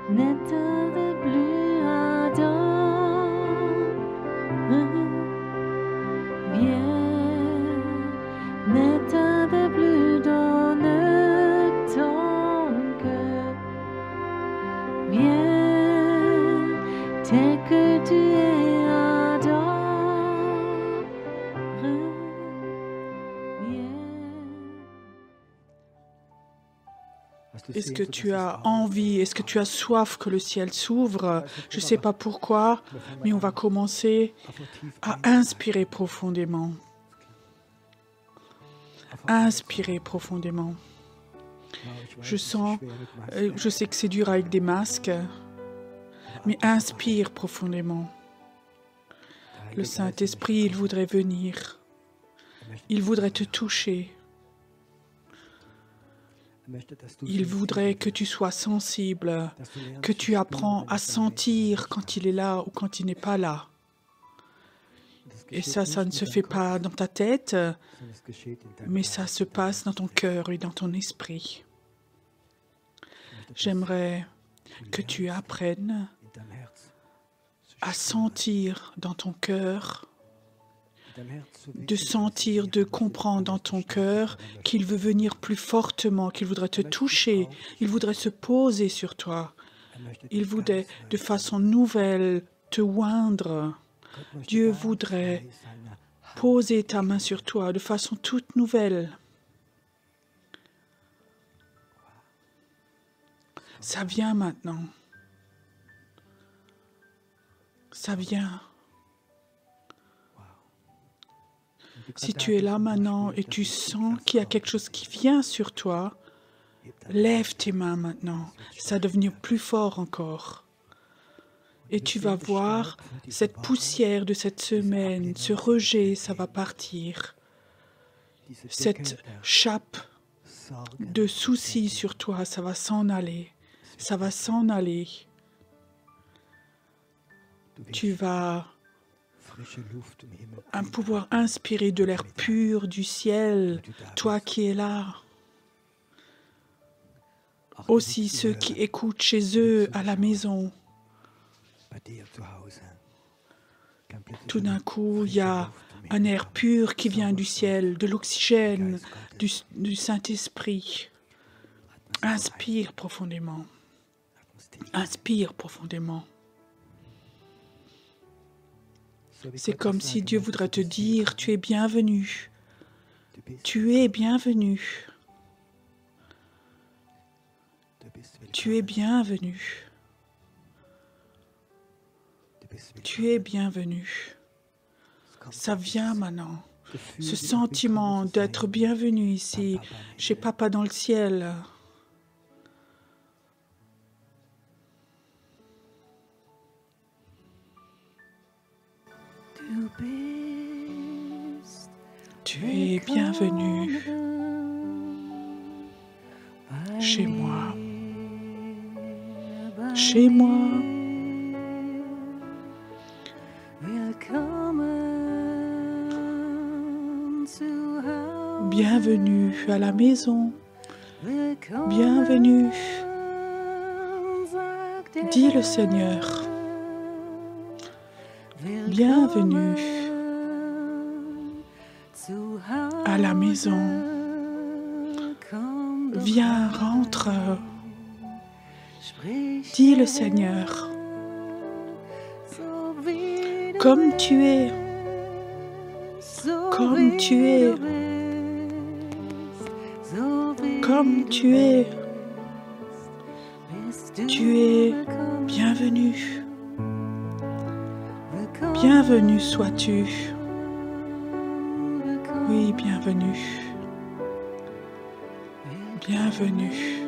N'éteins plus ardent, viens, n'éteins plus dans ton cœur, viens, tel que tu es ardent, viens. Est-ce que tu as envie, est-ce que tu as soif que le ciel s'ouvre? Je ne sais pas pourquoi, mais on va commencer à inspirer profondément. Inspirer profondément. Je sens, je sais que c'est dur avec des masques, mais inspire profondément. Le Saint-Esprit, il voudrait venir. Il voudrait te toucher. Il voudrait que tu sois sensible, que tu apprends à sentir quand il est là ou quand il n'est pas là. Et ça ne se fait pas dans ta tête, mais ça se passe dans ton cœur et dans ton esprit. J'aimerais que tu apprennes à sentir dans ton cœur, de sentir, de comprendre dans ton cœur qu'il veut venir plus fortement, qu'il voudrait te toucher, il voudrait se poser sur toi, il voudrait de façon nouvelle te oindre. Dieu voudrait poser ta main sur toi de façon toute nouvelle. Ça vient maintenant. Ça vient. Si tu es là maintenant et tu sens qu'il y a quelque chose qui vient sur toi, lève tes mains maintenant. Ça va devenir plus fort encore. Et tu vas voir cette poussière de cette semaine, ce rejet, ça va partir. Cette chape de soucis sur toi, ça va s'en aller. Ça va s'en aller. Tu vas pouvoir inspirer de l'air pur du ciel, toi qui es là. Aussi ceux qui écoutent chez eux à la maison. Tout d'un coup, il y a un air pur qui vient du ciel, de l'oxygène, du Saint-Esprit. Inspire profondément. Inspire profondément. C'est comme si Dieu voudrait te dire, tu es bienvenu. Tu es bienvenu. Tu es bienvenu. Tu es bienvenu. Ça vient maintenant. Ce sentiment d'être bienvenu ici, chez Papa dans le ciel. Tu es bienvenu chez moi. Chez moi. Bienvenue à la maison. Bienvenue. Dis le Seigneur. Bienvenue à la maison. Viens, rentre. Dis le Seigneur. Comme tu es. Comme tu es. Comme tu es. Tu es bienvenu. Bienvenue sois-tu. Oui, bienvenue. Bienvenue.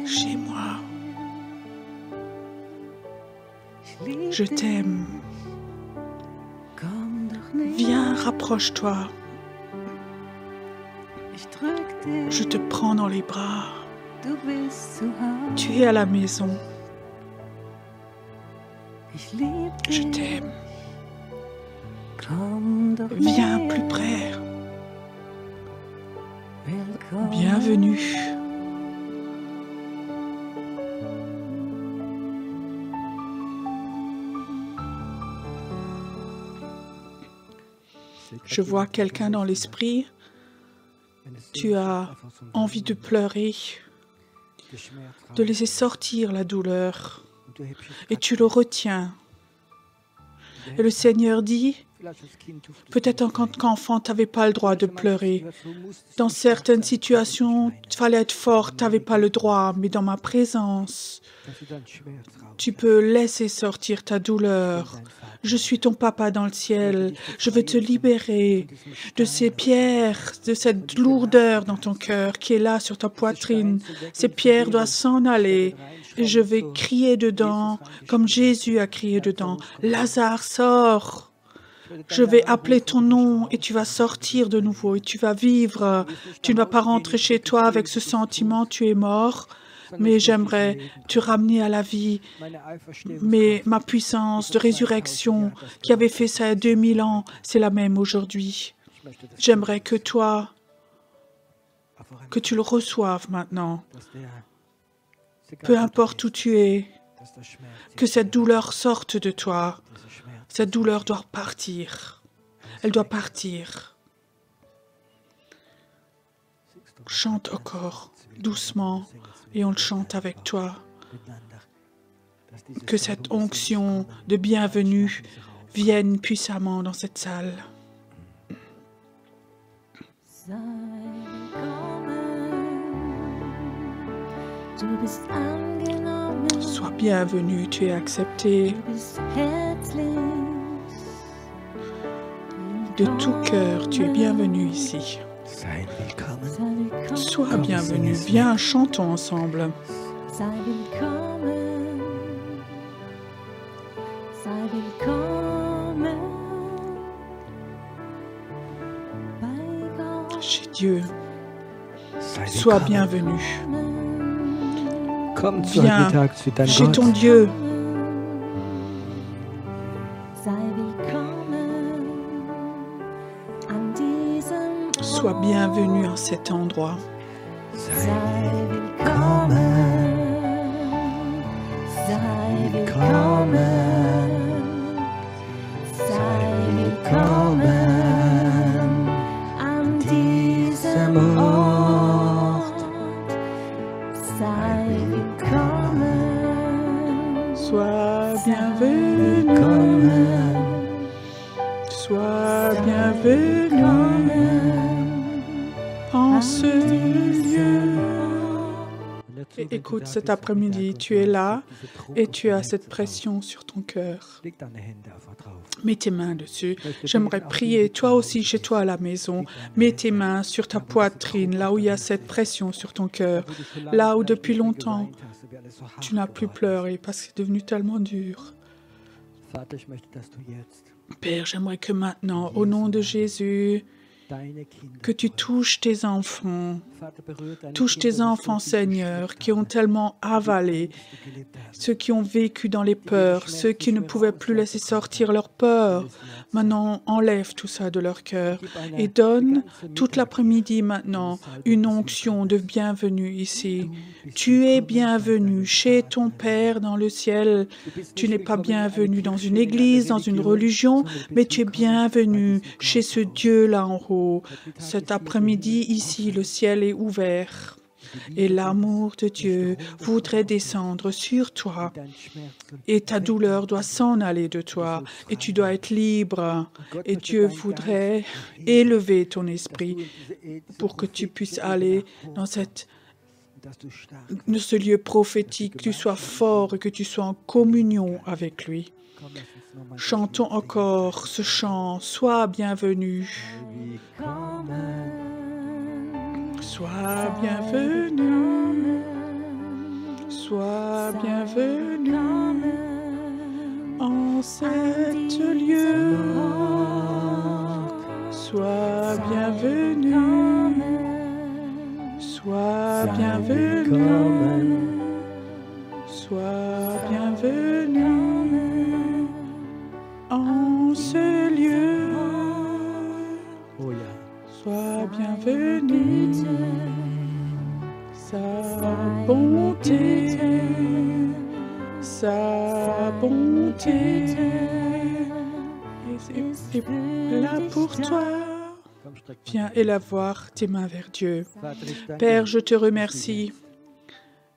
Chez moi. Je t'aime. Viens, rapproche-toi. Je te prends dans les bras. Tu es à la maison. Je t'aime. Viens plus près. Bienvenue. Je vois quelqu'un dans l'esprit. Tu as envie de pleurer, de laisser sortir la douleur, et tu le retiens. Et le Seigneur dit, peut-être en tant qu'enfant, tu n'avais pas le droit de pleurer. Dans certaines situations, il fallait être fort, tu n'avais pas le droit, mais dans ma présence, tu peux laisser sortir ta douleur. Je suis ton papa dans le ciel. Je veux te libérer de ces pierres, de cette lourdeur dans ton cœur qui est là sur ta poitrine. Ces pierres doivent s'en aller. Et je vais crier dedans comme Jésus a crié dedans. Lazare, sors. Je vais appeler ton nom et tu vas sortir de nouveau et tu vas vivre. Tu ne vas pas rentrer chez toi avec ce sentiment, tu es mort. Mais j'aimerais te ramener à la vie. Mais ma puissance de résurrection qui avait fait ça il y a 2000 ans, c'est la même aujourd'hui. J'aimerais que toi, que tu le reçoives maintenant. Peu importe où tu es, que cette douleur sorte de toi. Cette douleur doit partir. Elle doit partir. Chante encore doucement. Et on le chante avec toi. Que cette onction de bienvenue vienne puissamment dans cette salle. Sois bienvenu, tu es accepté. De tout cœur, tu es bienvenu ici. Sois bienvenu. Viens, chantons ensemble. Chez Dieu, sois bienvenu. Viens chez ton Dieu. Sois bienvenu en cet endroit. Sois bienvenu. Sois bienvenu en ce lieu. Et écoute, cet après-midi, tu es là et tu as cette pression sur ton cœur. Mets tes mains dessus. J'aimerais prier, toi aussi, chez toi à la maison. Mets tes mains sur ta poitrine, là où il y a cette pression sur ton cœur. Là où depuis longtemps, tu n'as plus pleuré parce que c'est devenu tellement dur. Père, j'aimerais que maintenant, au nom de Jésus, que tu touches tes enfants, Seigneur, qui ont tellement avalé, ceux qui ont vécu dans les peurs, ceux qui ne pouvaient plus laisser sortir leurs peurs. Maintenant, enlève tout ça de leur cœur et donne toute l'après-midi maintenant une onction de bienvenue ici. Tu es bienvenu chez ton Père dans le ciel. Tu n'es pas bienvenu dans une église, dans une religion, mais tu es bienvenu chez ce Dieu-là en haut. Cet après-midi, ici, le ciel est ouvert. Et l'amour de Dieu voudrait descendre sur toi. Et ta douleur doit s'en aller de toi. Et tu dois être libre. Et Dieu voudrait élever ton esprit pour que tu puisses aller dans ce lieu prophétique, que tu sois fort et que tu sois en communion avec lui. Chantons encore ce chant. Sois bienvenu. Sois bienvenu, sois bienvenu en cet lieu. Sois bienvenu, sois bienvenu, sois bienvenu en ce lieu. Sois bienvenue, sa bonté, sa bonté est là pour toi. Viens élavoir tes mains vers Dieu. Père, je te remercie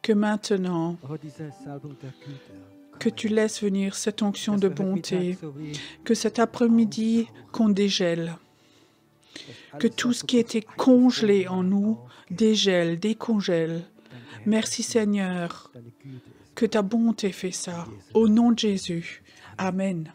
que maintenant, que tu laisses venir cette onction de bonté, que cet après-midi qu'on dégèle, que tout ce qui était congelé en nous dégèle, décongèle. Merci Seigneur, que ta bonté fait ça. Au nom de Jésus. Amen.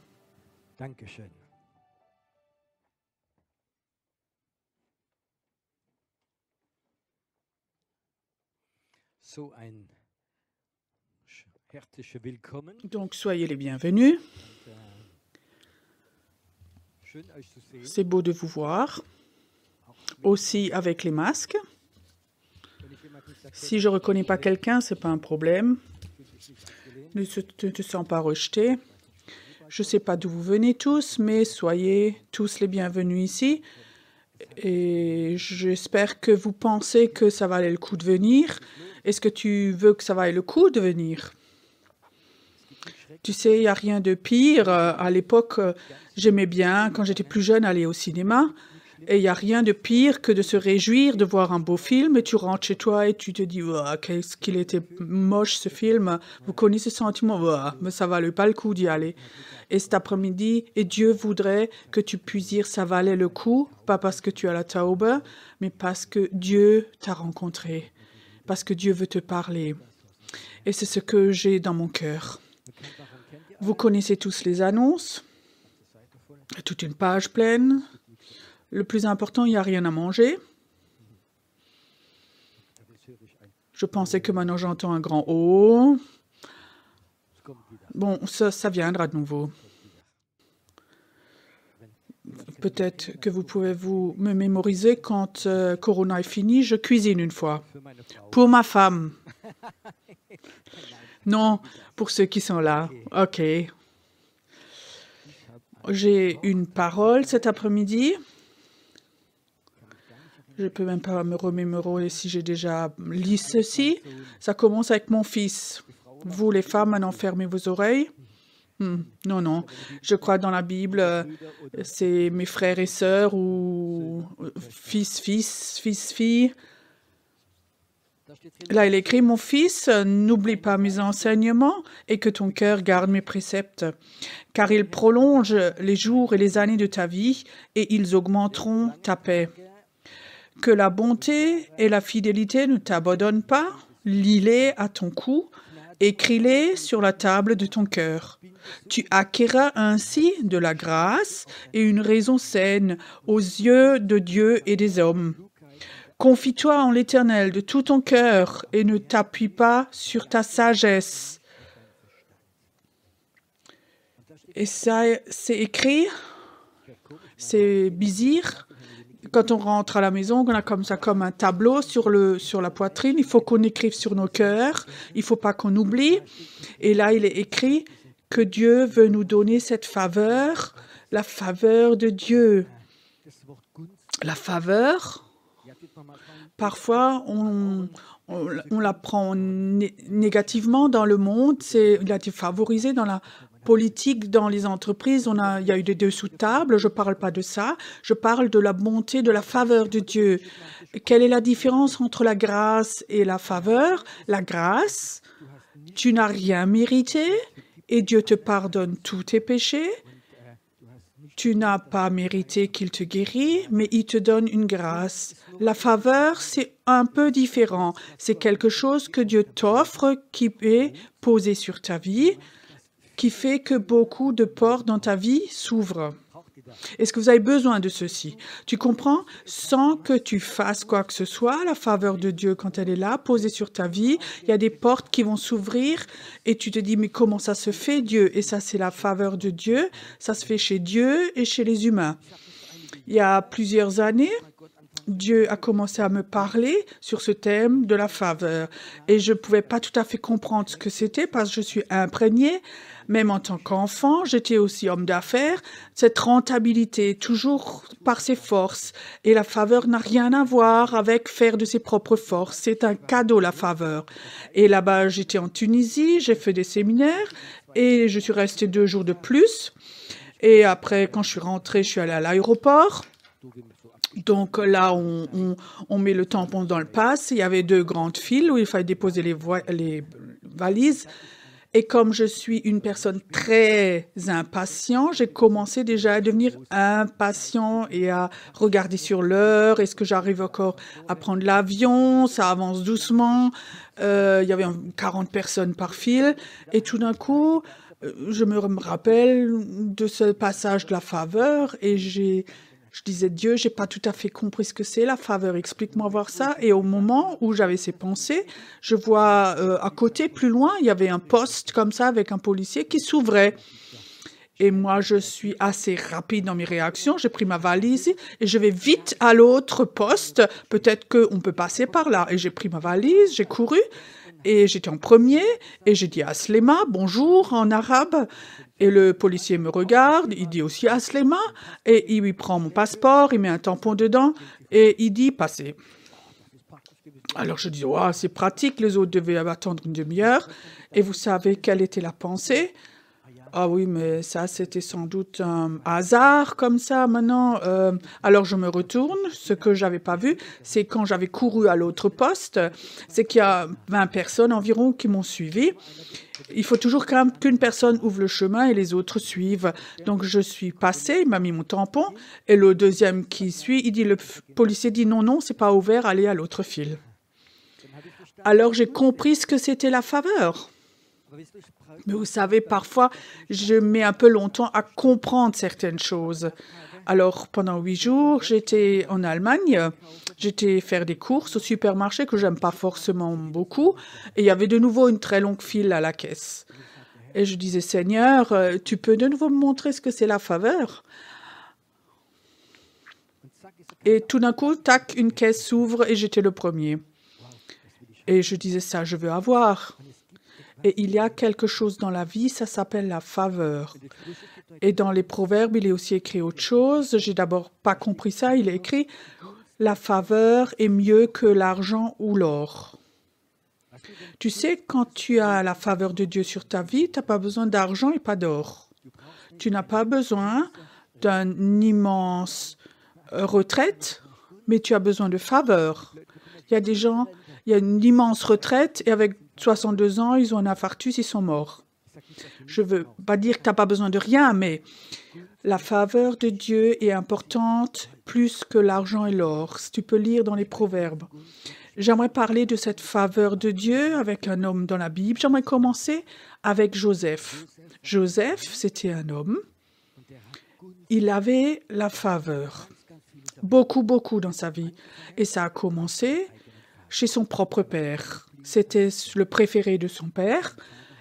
Donc, soyez les bienvenus. C'est beau de vous voir, aussi avec les masques. Si je ne reconnais pas quelqu'un, ce n'est pas un problème. Ne te sens pas rejeté. Je ne sais pas d'où vous venez tous, mais soyez tous les bienvenus ici. Et j'espère que vous pensez que ça valait le coup de venir. Est-ce que tu veux que ça vaille le coup de venir? Tu sais, il n'y a rien de pire. À l'époque, j'aimais bien, quand j'étais plus jeune, aller au cinéma. Et il n'y a rien de pire que de se réjouir de voir un beau film et tu rentres chez toi et tu te dis oh, « qu'est-ce qu'il était moche ce film ». Vous connaissez ce sentiment oh, « mais ça ne valait pas le coup d'y aller ». Et cet après-midi, et Dieu voudrait que tu puisses dire « ça valait le coup », pas parce que tu as la taube, mais parce que Dieu t'a rencontré, parce que Dieu veut te parler. Et c'est ce que j'ai dans mon cœur. Vous connaissez tous les annonces, toute une page pleine. Le plus important, il n'y a rien à manger. Je pensais que maintenant j'entends un grand « oh ». Bon, ça viendra de nouveau. Peut-être que vous pouvez me mémoriser quand Corona est fini, je cuisine une fois. Pour ma femme. Non, pour ceux qui sont là. OK. J'ai une parole cet après-midi. Je ne peux même pas me remémorer si j'ai déjà lu ceci. Ça commence avec mon fils. Vous, les femmes, maintenant fermez vos oreilles. Non, non. Je crois dans la Bible, c'est mes frères et sœurs ou fils-fille. Là, il écrit, « Mon fils, n'oublie pas mes enseignements et que ton cœur garde mes préceptes, car ils prolongent les jours et les années de ta vie et ils augmenteront ta paix. Que la bonté et la fidélité ne t'abandonnent pas, lis-les à ton cou, écris-les sur la table de ton cœur. Tu acquerras ainsi de la grâce et une raison saine aux yeux de Dieu et des hommes. Confie-toi en l'Éternel de tout ton cœur et ne t'appuie pas sur ta sagesse. » Et ça, c'est écrit, c'est bizarre. Quand on rentre à la maison, on a comme ça, comme un tableau sur la poitrine. Il faut qu'on écrive sur nos cœurs. Il ne faut pas qu'on oublie. Et là, il est écrit que Dieu veut nous donner cette faveur, la faveur de Dieu. La faveur, parfois, on la prend négativement dans le monde. Il a été favorisé dans la politique, dans les entreprises. Il y a eu des dessous de table. Je ne parle pas de ça. Je parle de la bonté, de la faveur de Dieu. Quelle est la différence entre la grâce et la faveur? La grâce, tu n'as rien mérité et Dieu te pardonne tous tes péchés. Tu n'as pas mérité qu'il te guérit, mais il te donne une grâce. La faveur, c'est un peu différent. C'est quelque chose que Dieu t'offre, qui est posé sur ta vie, qui fait que beaucoup de portes dans ta vie s'ouvrent. Est-ce que vous avez besoin de ceci? Tu comprends? Sans que tu fasses quoi que ce soit, la faveur de Dieu, quand elle est là, posée sur ta vie, il y a des portes qui vont s'ouvrir et tu te dis, mais comment ça se fait, Dieu? Et ça, c'est la faveur de Dieu. Ça se fait chez Dieu et chez les humains. Il y a plusieurs années, Dieu a commencé à me parler sur ce thème de la faveur. Et je ne pouvais pas tout à fait comprendre ce que c'était parce que je suis imprégnée. Même en tant qu'enfant, j'étais aussi homme d'affaires. Cette rentabilité, toujours par ses forces. Et la faveur n'a rien à voir avec faire de ses propres forces. C'est un cadeau, la faveur. Et là-bas, j'étais en Tunisie, j'ai fait des séminaires et je suis restée 2 jours de plus. Et après, quand je suis rentrée, je suis allée à l'aéroport. Donc là, on met le tampon dans le pass. Il y avait 2 grandes files où il fallait déposer les valises. Et comme je suis une personne très impatient, j'ai commencé déjà à devenir impatient et à regarder sur l'heure. Est-ce que j'arrive encore à prendre l'avion? Ça avance doucement. Il y avait 40 personnes par file. Et tout d'un coup, je me rappelle de ce passage de la faveur et je disais, Dieu, j'ai pas tout à fait compris ce que c'est la faveur, explique-moi voir ça. Et au moment où j'avais ces pensées, je vois à côté, plus loin, il y avait un poste comme ça avec un policier qui s'ouvrait. Et moi, je suis assez rapide dans mes réactions. J'ai pris ma valise et je vais vite à l'autre poste. Peut-être qu'on peut passer par là. Et j'ai pris ma valise, j'ai couru et j'étais en premier et j'ai dit Aslema, bonjour en arabe. Et le policier me regarde, il dit aussi Aslema et il lui prend mon passeport, il met un tampon dedans et il dit passez. Alors je dis wow, c'est pratique, les autres devaient attendre une demi-heure. Et vous savez quelle était la pensée? Ah oui, mais ça, c'était sans doute un hasard comme ça maintenant. Alors je me retourne. Ce que j'avais pas vu, c'est quand j'avais couru à l'autre poste, c'est qu'il y a 20 personnes environ qui m'ont suivi. Il faut toujours quand même qu'une personne ouvre le chemin et les autres suivent. Donc je suis passée, il m'a mis mon tampon et le deuxième qui suit, le policier dit non, non, c'est pas ouvert, allez à l'autre file. Alors j'ai compris ce que c'était la faveur. Mais vous savez, parfois, je mets un peu longtemps à comprendre certaines choses. Alors, pendant 8 jours, j'étais en Allemagne. J'étais faire des courses au supermarché que j'aime pas forcément beaucoup. Et il y avait de nouveau une très longue file à la caisse. Et je disais, Seigneur, tu peux de nouveau me montrer ce que c'est la faveur? Et tout d'un coup, tac, une caisse s'ouvre et j'étais le premier. Et je disais, ça, je veux avoir. Et il y a quelque chose dans la vie, ça s'appelle la faveur. Et dans les proverbes, il est aussi écrit autre chose. J'ai d'abord pas compris ça. Il est écrit la faveur est mieux que l'argent ou l'or. Tu sais, quand tu as la faveur de Dieu sur ta vie, tu n'as pas besoin d'argent et pas d'or. Tu n'as pas besoin d'une immense retraite, mais tu as besoin de faveur. Il y a des gens, il y a une immense retraite et avec 62 ans, ils ont un infarctus, ils sont morts. Je ne veux pas dire que tu n'as pas besoin de rien, mais la faveur de Dieu est importante plus que l'argent et l'or. Si tu peux lire dans les proverbes. J'aimerais parler de cette faveur de Dieu avec un homme dans la Bible. J'aimerais commencer avec Joseph. Joseph, c'était un homme. Il avait la faveur. Beaucoup, beaucoup dans sa vie. Et ça a commencé chez son propre père. C'était le préféré de son père.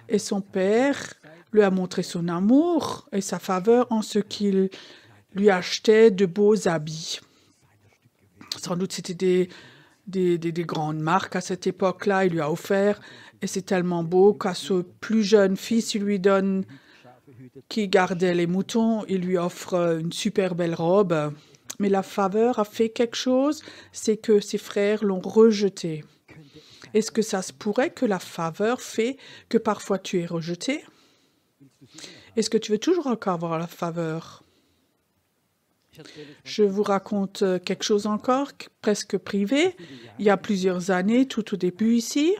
Et son père lui a montré son amour et sa faveur en ce qu'il lui achetait de beaux habits. Sans doute, c'était des grandes marques à cette époque-là. Il lui a offert. Et c'est tellement beau qu'à ce plus jeune fils, il lui donne, qui gardait les moutons, il lui offre une super belle robe. Mais la faveur a fait quelque chose, c'est que ses frères l'ont rejeté. Est-ce que ça se pourrait que la faveur fait que parfois tu es rejeté? Est-ce que tu veux toujours encore avoir la faveur? Je vous raconte quelque chose encore, presque privé. Il y a plusieurs années, tout au début ici,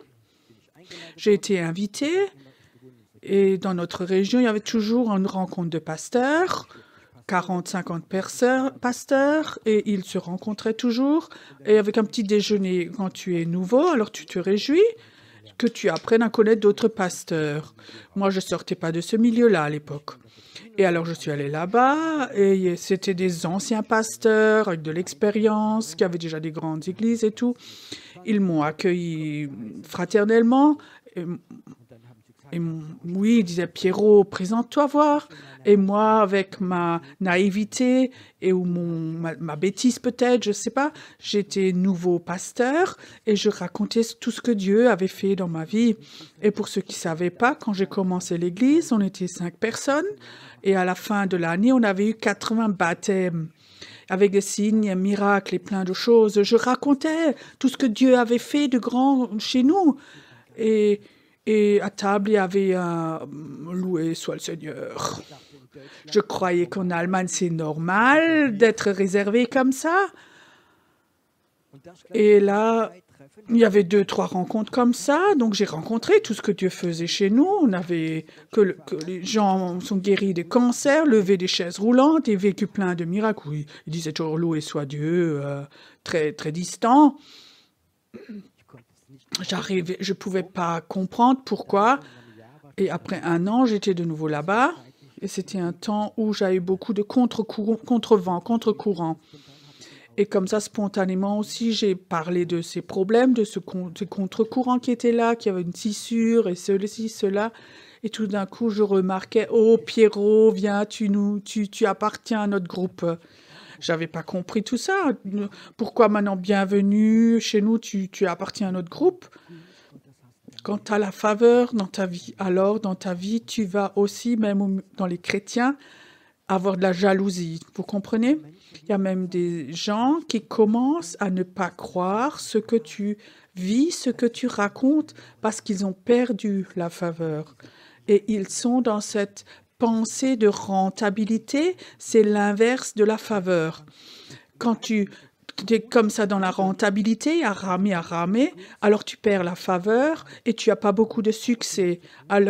j'ai été invitée et dans notre région, il y avait toujours une rencontre de pasteurs. 40, 50 pasteurs, et ils se rencontraient toujours, et avec un petit déjeuner. Quand tu es nouveau, alors tu te réjouis que tu apprennes à connaître d'autres pasteurs. Moi, je ne sortais pas de ce milieu-là à l'époque. Et alors, je suis allée là-bas, et c'était des anciens pasteurs avec de l'expérience, qui avaient déjà des grandes églises et tout. Ils m'ont accueilli fraternellement. oui, il disait, Pierrot, présente-toi voir. Et moi, avec ma naïveté et ou ma bêtise peut-être, je ne sais pas, j'étais nouveau pasteur et je racontais tout ce que Dieu avait fait dans ma vie. Et pour ceux qui ne savaient pas, quand j'ai commencé l'église, on était 5 personnes et à la fin de l'année, on avait eu 80 baptêmes avec des signes, miracles et plein de choses. Je racontais tout ce que Dieu avait fait de grand chez nous. Et à table, il y avait un « Loué soit le Seigneur ». Je croyais qu'en Allemagne, c'est normal d'être réservé comme ça. Et là, il y avait 2-3 rencontres comme ça. Donc, j'ai rencontré tout ce que Dieu faisait chez nous. On avait que les gens sont guéris des cancers, levés des chaises roulantes et vécu plein de miracles. Oui, il disait toujours « Loué soit Dieu », très, très distant. Je ne pouvais pas comprendre pourquoi. Et après 1 an, j'étais de nouveau là-bas. Et c'était un temps où j'avais beaucoup de contre-vent, contre-courant. Et comme ça, spontanément aussi, j'ai parlé de ces problèmes, de ces contre-courants qui étaient là, qui avaient une fissure et ceci, cela. Et tout d'un coup, je remarquais « Oh, Pierrot, viens, tu appartiens à notre groupe ». J'avais pas compris tout ça. Pourquoi maintenant, bienvenue chez nous, tu appartiens à notre groupe? Quand tu as la faveur dans ta vie, alors dans ta vie, tu vas aussi, même dans les chrétiens, avoir de la jalousie. Vous comprenez? Il y a même des gens qui commencent à ne pas croire ce que tu vis, ce que tu racontes, parce qu'ils ont perdu la faveur. Et ils sont dans cette pensée de rentabilité, c'est l'inverse de la faveur. Quand tu es comme ça dans la rentabilité, à ramer, alors tu perds la faveur et tu n'as pas beaucoup de succès.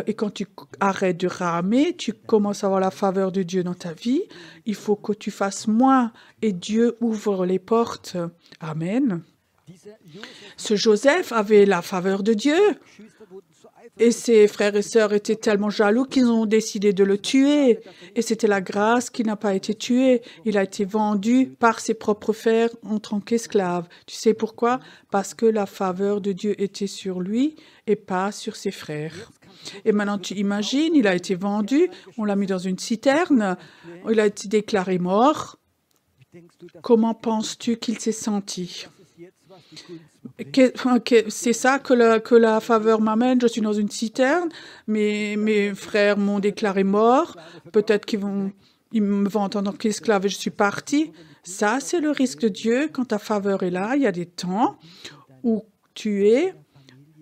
Et quand tu arrêtes de ramer, tu commences à avoir la faveur de Dieu dans ta vie. Il faut que tu fasses moins et Dieu ouvre les portes. Amen. Ce Joseph avait la faveur de Dieu. Et ses frères et sœurs étaient tellement jaloux qu'ils ont décidé de le tuer. Et c'était la grâce qu'il n'a pas été tué. Il a été vendu par ses propres frères en tant qu'esclave. Tu sais pourquoi? Parce que la faveur de Dieu était sur lui et pas sur ses frères. Et maintenant, tu imagines, il a été vendu, on l'a mis dans une citerne, il a été déclaré mort. Comment penses-tu qu'il s'est senti? C'est ça que la faveur m'amène. Je suis dans une citerne, mes frères m'ont déclaré mort. Peut-être qu'ils me vont en tant qu'esclave et je suis partie. Ça, c'est le risque de Dieu. Quand ta faveur est là, il y a des temps où tu es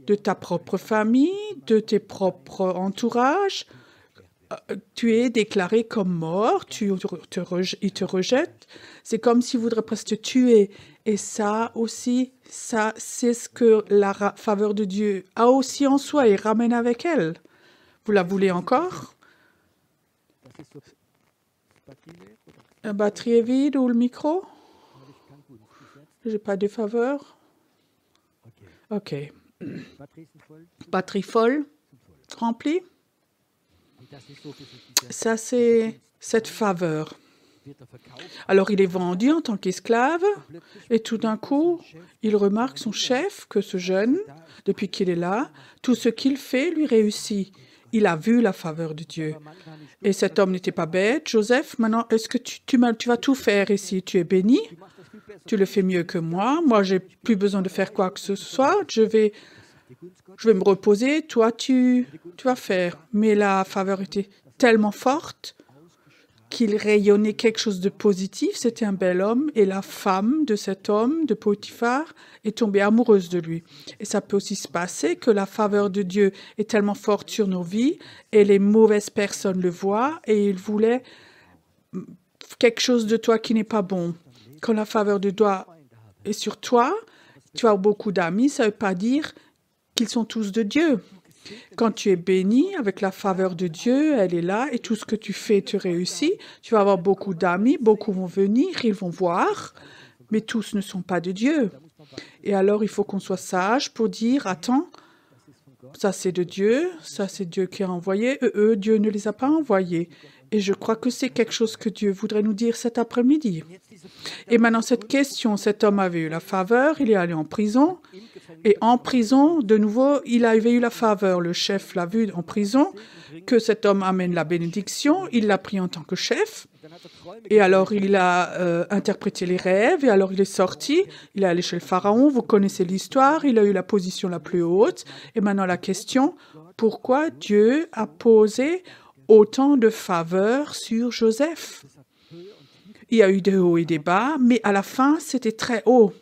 de ta propre famille, de tes propres entourages. Tu es déclaré comme mort, il te rejette. C'est comme s'il voudrait presque te tuer. Et ça aussi, ça, c'est ce que la faveur de Dieu a aussi en soi et ramène avec elle. Vous la voulez encore? La batterie est vide ou le micro? J'ai pas de faveur. OK. Batterie folle? Remplie? Ça, c'est cette faveur. Alors, il est vendu en tant qu'esclave et tout d'un coup, il remarque son chef, que ce jeune, depuis qu'il est là, tout ce qu'il fait lui réussit. Il a vu la faveur de Dieu. Et cet homme n'était pas bête. Joseph, maintenant, est-ce que tu vas tout faire ici? Tu es béni? Tu le fais mieux que moi. Moi, j'ai plus besoin de faire quoi que ce soit. Je vais me reposer. Toi, tu vas faire. Mais la faveur était tellement forte qu'il rayonnait quelque chose de positif. C'était un bel homme et la femme de cet homme, de Potiphar, est tombée amoureuse de lui. Et ça peut aussi se passer que la faveur de Dieu est tellement forte sur nos vies et les mauvaises personnes le voient et ils voulaient quelque chose de toi qui n'est pas bon. Quand la faveur de Dieu est sur toi, tu as beaucoup d'amis, ça ne veut pas dire qu'ils sont tous de Dieu. Quand tu es béni avec la faveur de Dieu, elle est là et tout ce que tu fais te réussit. Tu vas avoir beaucoup d'amis, beaucoup vont venir, ils vont voir, mais tous ne sont pas de Dieu. Et alors, il faut qu'on soit sage pour dire, attends, ça c'est de Dieu, ça c'est Dieu qui a envoyé, eux, Dieu ne les a pas envoyés. Et je crois que c'est quelque chose que Dieu voudrait nous dire cet après-midi. Et maintenant, cette question, cet homme avait eu la faveur, il est allé en prison, Et en prison, de nouveau, il avait eu la faveur. Le chef l'a vu en prison, que cet homme amène la bénédiction. Il l'a pris en tant que chef. Et alors, il a interprété les rêves. Et alors, il est sorti. Il est allé chez le pharaon. Vous connaissez l'histoire. Il a eu la position la plus haute. Et maintenant, la question, pourquoi Dieu a posé autant de faveurs sur Joseph? Il y a eu des hauts et des bas, mais à la fin, c'était très haut.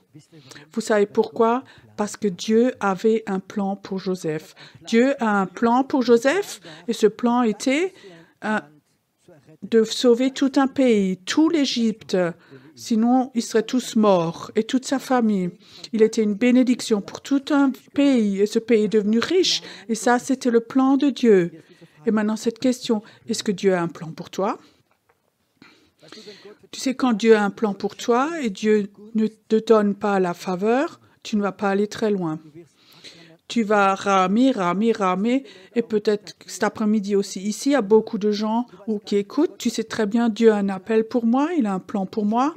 Vous savez pourquoi? Parce que Dieu avait un plan pour Joseph. Dieu a un plan pour Joseph, et ce plan était de sauver tout un pays, tout l'Égypte. Sinon, ils seraient tous morts, et toute sa famille. Il était une bénédiction pour tout un pays, et ce pays est devenu riche. Et ça, c'était le plan de Dieu. Et maintenant, cette question, est-ce que Dieu a un plan pour toi? Tu sais, quand Dieu a un plan pour toi et Dieu ne te donne pas la faveur, tu ne vas pas aller très loin. Tu vas ramer, ramer, ramer, et peut-être cet après-midi aussi. Ici, il y a beaucoup de gens qui écoutent. Tu sais très bien, Dieu a un appel pour moi, il a un plan pour moi.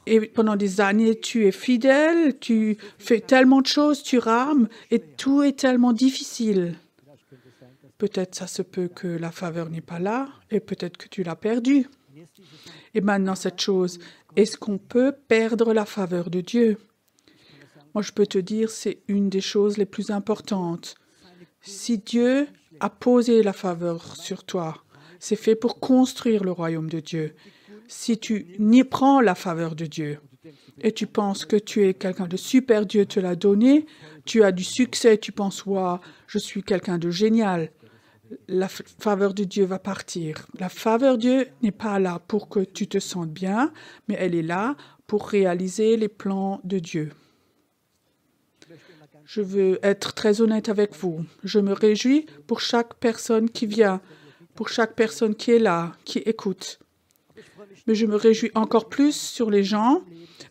Et pendant des années, tu es fidèle, tu fais tellement de choses, tu rames, et tout est tellement difficile. Peut-être ça se peut que la faveur n'est pas là, et peut-être que tu l'as perdue. Et maintenant, cette chose, est-ce qu'on peut perdre la faveur de Dieu? Moi, je peux te dire, c'est une des choses les plus importantes. Si Dieu a posé la faveur sur toi, c'est fait pour construire le royaume de Dieu. Si tu n'y prends la faveur de Dieu et tu penses que tu es quelqu'un de super, Dieu te l'a donné, tu as du succès, tu penses, waouh, je suis quelqu'un de génial. La faveur de Dieu va partir. La faveur de Dieu n'est pas là pour que tu te sentes bien, mais elle est là pour réaliser les plans de Dieu. Je veux être très honnête avec vous. Je me réjouis pour chaque personne qui vient, pour chaque personne qui est là, qui écoute. Mais je me réjouis encore plus sur les gens.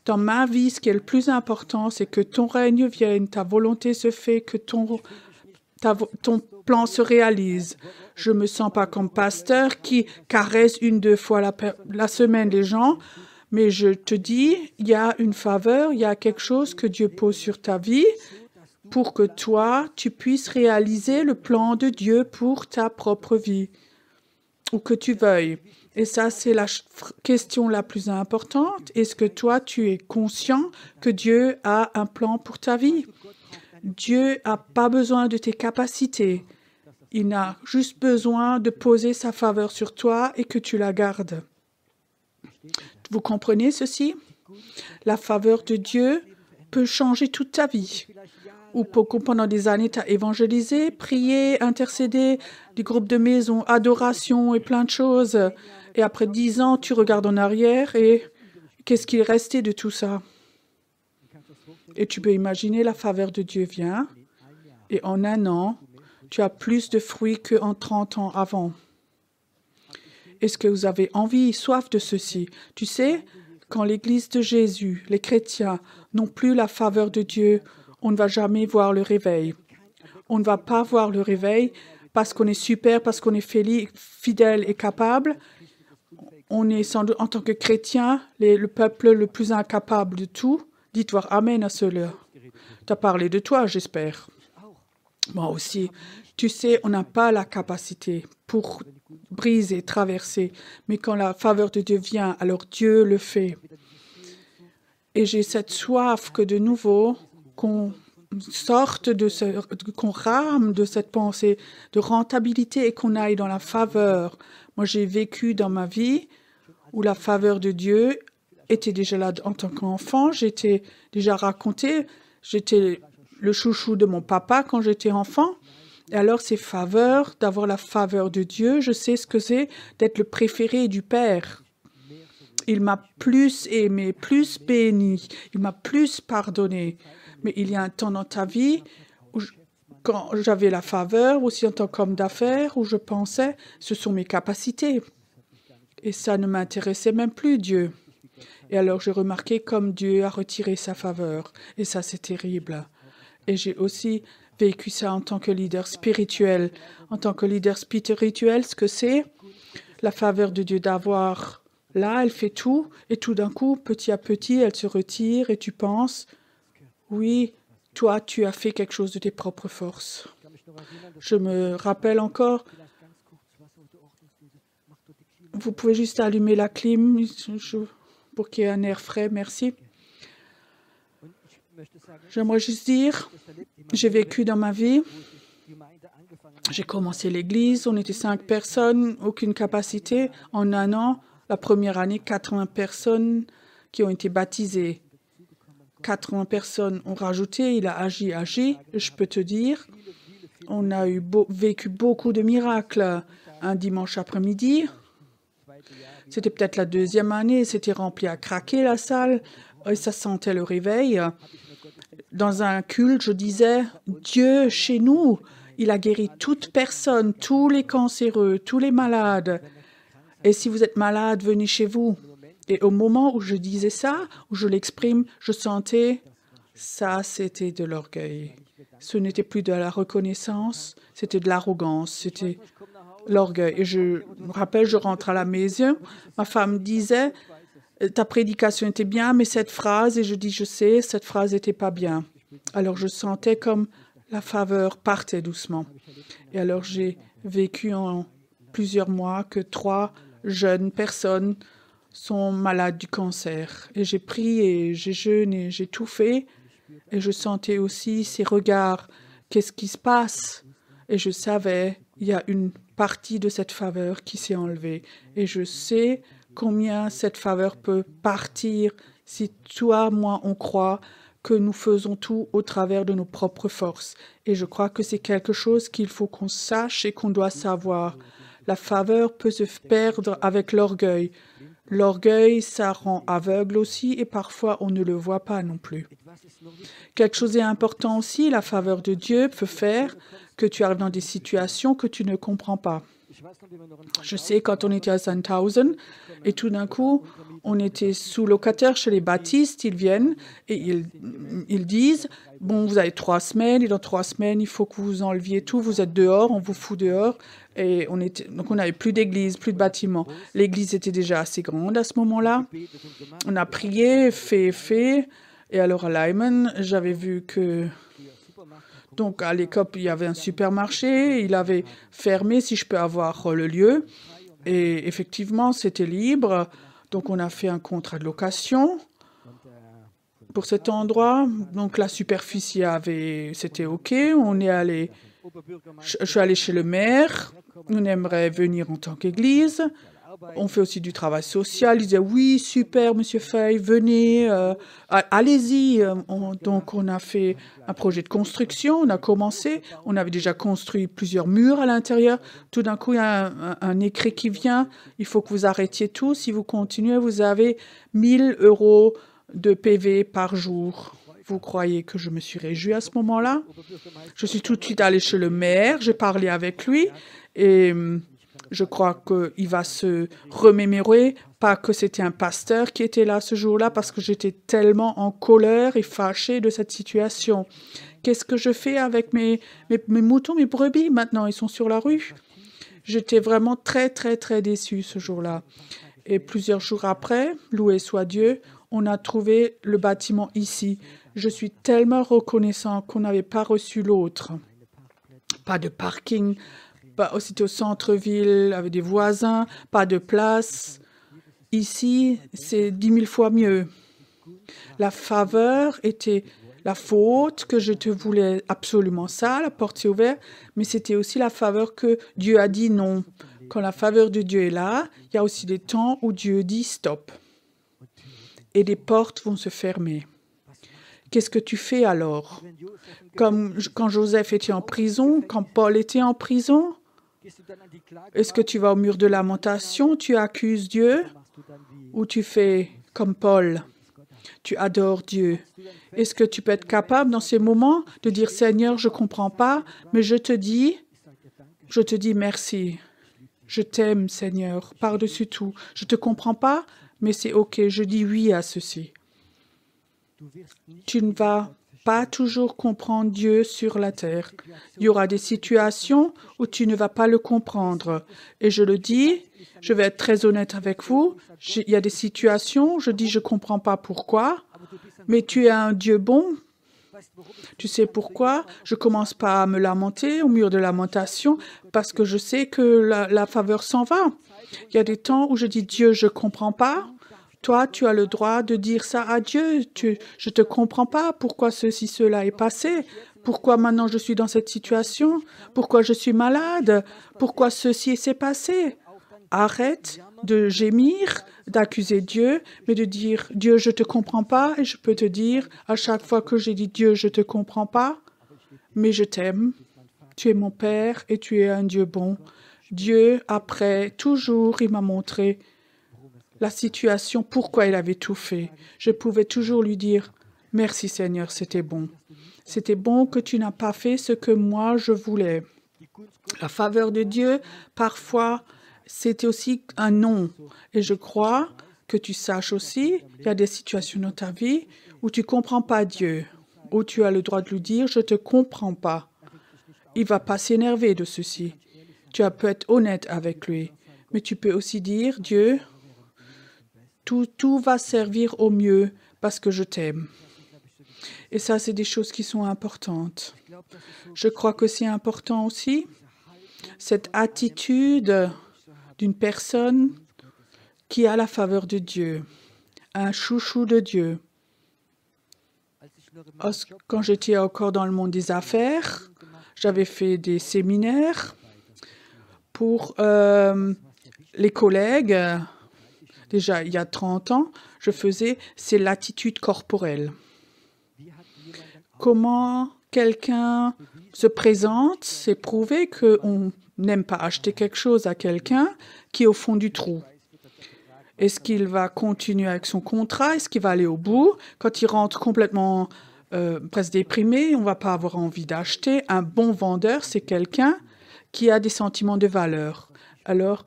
Dans ma vie, ce qui est le plus important, c'est que ton règne vienne, ta volonté se fait, que ton plan se réalise. Je ne me sens pas comme pasteur qui caresse 1-2 fois la semaine les gens, mais je te dis, il y a une faveur, il y a quelque chose que Dieu pose sur ta vie pour que toi, tu puisses réaliser le plan de Dieu pour ta propre vie, ou que tu veuilles. Et ça, c'est la question la plus importante. Est-ce que toi, tu es conscient que Dieu a un plan pour ta vie? Dieu n'a pas besoin de tes capacités. Il a juste besoin de poser sa faveur sur toi et que tu la gardes. Vous comprenez ceci? La faveur de Dieu peut changer toute ta vie. Ou pendant des années, tu as évangélisé, prié, intercédé, des groupes de maison, adoration et plein de choses. Et après 10 ans, tu regardes en arrière et qu'est-ce qui est resté de tout ça? Et tu peux imaginer, la faveur de Dieu vient et en 1 an, tu as plus de fruits qu'en 30 ans avant. Est-ce que vous avez envie, soif de ceci? Tu sais, quand l'Église de Jésus, les chrétiens, n'ont plus la faveur de Dieu, on ne va jamais voir le réveil. On ne va pas voir le réveil parce qu'on est super, parce qu'on est fidèle et capable. On est sans doute, en tant que chrétien, le peuple le plus incapable de tout. Dites voir Amen à cela. Tu as parlé de toi, j'espère. Moi aussi. Tu sais, on n'a pas la capacité pour briser, traverser. Mais quand la faveur de Dieu vient, alors Dieu le fait. Et j'ai cette soif que de nouveau, qu'on sorte qu'on rame de cette pensée de rentabilité et qu'on aille dans la faveur. Moi, j'ai vécu dans ma vie où la faveur de Dieu était déjà là en tant qu'enfant. J'étais déjà raconté. J'étais le chouchou de mon papa quand j'étais enfant. Et alors, ces faveurs, d'avoir la faveur de Dieu, je sais ce que c'est d'être le préféré du Père. Il m'a plus aimé, plus béni. Il m'a plus pardonné. Mais il y a un temps dans ta vie où, quand j'avais la faveur, aussi en tant qu'homme d'affaires, où je pensais, ce sont mes capacités. Et ça ne m'intéressait même plus, Dieu. Et alors, j'ai remarqué comme Dieu a retiré sa faveur. Et ça, c'est terrible. Et j'ai aussi vécu ça en tant que leader spirituel. En tant que leader spirituel, ce que c'est, la faveur de Dieu d'avoir, là, elle fait tout. Et tout d'un coup, petit à petit, elle se retire et tu penses, oui, Toi, tu as fait quelque chose de tes propres forces. Je me rappelle encore, vous pouvez juste allumer la clim pour qu'il y ait un air frais, merci. J'aimerais juste dire, j'ai vécu dans ma vie, j'ai commencé l'église, on était 5 personnes, aucune capacité. En un an, la première année, 80 personnes qui ont été baptisées. 80 personnes ont rajouté, il a agi. Je peux te dire, on a vécu beaucoup de miracles. Un dimanche après-midi, c'était peut-être la deuxième année, c'était rempli à craquer la salle, et ça sentait le réveil. Dans un culte, je disais, Dieu, chez nous, il a guéri toute personne, tous les cancéreux, tous les malades. Et si vous êtes malade, venez chez vous. Et au moment où je disais ça, où je l'exprime, je sentais, ça, c'était de l'orgueil. Ce n'était plus de la reconnaissance, c'était de l'arrogance, c'était l'orgueil. Et je me rappelle, je rentre à la maison, ma femme disait, ta prédication était bien, mais cette phrase, et je dis, je sais, cette phrase n'était pas bien. Alors je sentais comme la faveur partait doucement. Et alors j'ai vécu en plusieurs mois que 3 jeunes personnes sont malades du cancer. Et j'ai prié, j'ai jeûné, j'ai tout fait. Et je sentais aussi ces regards. Qu'est-ce qui se passe? Et je savais, il y a une partie de cette faveur qui s'est enlevée. Et je sais combien cette faveur peut partir si toi, moi, on croit que nous faisons tout au travers de nos propres forces. Et je crois que c'est quelque chose qu'il faut qu'on sache et qu'on doit savoir. La faveur peut se perdre avec l'orgueil. L'orgueil, ça rend aveugle aussi et parfois on ne le voit pas non plus. Quelque chose d'important aussi, la faveur de Dieu peut faire que tu arrives dans des situations que tu ne comprends pas. Je sais, quand on était à Sandhausen, et tout d'un coup, on était sous-locataire chez les baptistes, ils viennent et ils disent, bon, vous avez 3 semaines, et dans 3 semaines, il faut que vous enleviez tout, vous êtes dehors, on vous fout dehors. Et donc on n'avait plus d'église, plus de bâtiment. L'église était déjà assez grande à ce moment-là. On a prié, fait. Et alors à Lyman, j'avais vu que... Donc, à l'ECOP, il y avait un supermarché, il avait fermé, si je peux avoir le lieu. Et effectivement, c'était libre. Donc, on a fait un contrat de location pour cet endroit. Donc, la superficie c'était OK. Je suis allée chez le maire. On aimerait venir en tant qu'église. On fait aussi du travail social. Il disait, oui, super, monsieur Fay, venez, allez-y. Donc, on a fait un projet de construction, on a commencé, on avait déjà construit plusieurs murs à l'intérieur. Tout d'un coup, il y a un écrit qui vient, il faut que vous arrêtiez tout. Si vous continuez, vous avez 1 000 € de PV par jour. Vous croyez que je me suis réjouie à ce moment-là? Je suis tout de suite allée chez le maire, j'ai parlé avec lui et... Je crois qu'il va se remémorer, pas que c'était un pasteur qui était là ce jour-là, parce que j'étais tellement en colère et fâchée de cette situation. Qu'est-ce que je fais avec mes moutons, mes brebis maintenant? Ils sont sur la rue. J'étais vraiment très, très, très déçue ce jour-là. Et plusieurs jours après, loué soit Dieu, on a trouvé le bâtiment ici. Je suis tellement reconnaissant qu'on n'avait pas reçu l'autre. Pas de parking. C'était au centre-ville, avec des voisins, pas de place. Ici, c'est 10 000 fois mieux. La faveur était la faute, que je te voulais absolument ça, la porte est ouverte, mais c'était aussi la faveur que Dieu a dit non. Quand la faveur de Dieu est là, il y a aussi des temps où Dieu dit stop. Et des portes vont se fermer. Qu'est-ce que tu fais alors? Comme quand Joseph était en prison, quand Paul était en prison, est-ce que tu vas au mur de lamentation, tu accuses Dieu, ou tu fais comme Paul, tu adores Dieu? Est-ce que tu peux être capable dans ces moments de dire, Seigneur, je ne comprends pas, mais je te dis merci. Je t'aime, Seigneur, par-dessus tout. Je ne te comprends pas, mais c'est OK, je dis oui à ceci. Tu ne vas pas toujours comprendre Dieu sur la terre. Il y aura des situations où tu ne vas pas le comprendre. Et je le dis, je vais être très honnête avec vous, il y a des situations où je dis je ne comprends pas pourquoi, mais tu es un Dieu bon Tu sais pourquoi je commence pas à me lamenter au mur de lamentation? Parce que je sais que la faveur s'en va. Il y a des temps où je dis, Dieu, je comprends pas. Toi, tu as le droit de dire ça à Dieu. Je te comprends pas. Pourquoi ceci, cela est passé? Pourquoi maintenant je suis dans cette situation? Pourquoi je suis malade? Pourquoi ceci s'est passé? Arrête de gémir, d'accuser Dieu, mais de dire, Dieu, je te comprends pas. Et je peux te dire, à chaque fois que j'ai dit, Dieu, je te comprends pas, mais je t'aime. Tu es mon Père et tu es un Dieu bon. Dieu, après, toujours, il m'a montré la situation, pourquoi il avait tout fait. Je pouvais toujours lui dire, merci Seigneur, c'était bon. C'était bon que tu n'as pas fait ce que moi je voulais. La faveur de Dieu, parfois, c'était aussi un non. Et je crois que tu saches aussi, il y a des situations dans ta vie où tu ne comprends pas Dieu, où tu as le droit de lui dire, je ne te comprends pas. Il ne va pas s'énerver de ceci. Tu peux être honnête avec lui. Mais tu peux aussi dire, Dieu, tout va servir au mieux parce que je t'aime. Et ça, c'est des choses qui sont importantes. Je crois que c'est important aussi, cette attitude d'une personne qui a la faveur de Dieu, un chouchou de Dieu. Quand j'étais encore dans le monde des affaires, j'avais fait des séminaires pour les collègues. Déjà, il y a 30 ans, c'est l'attitude corporelle. Comment quelqu'un se présente, c'est prouvé qu'on n'aime pas acheter quelque chose à quelqu'un qui est au fond du trou. Est-ce qu'il va continuer avec son contrat? Est-ce qu'il va aller au bout? Quand il rentre complètement presque déprimé, on ne va pas avoir envie d'acheter. Un bon vendeur, c'est quelqu'un qui a des sentiments de valeur. Alors,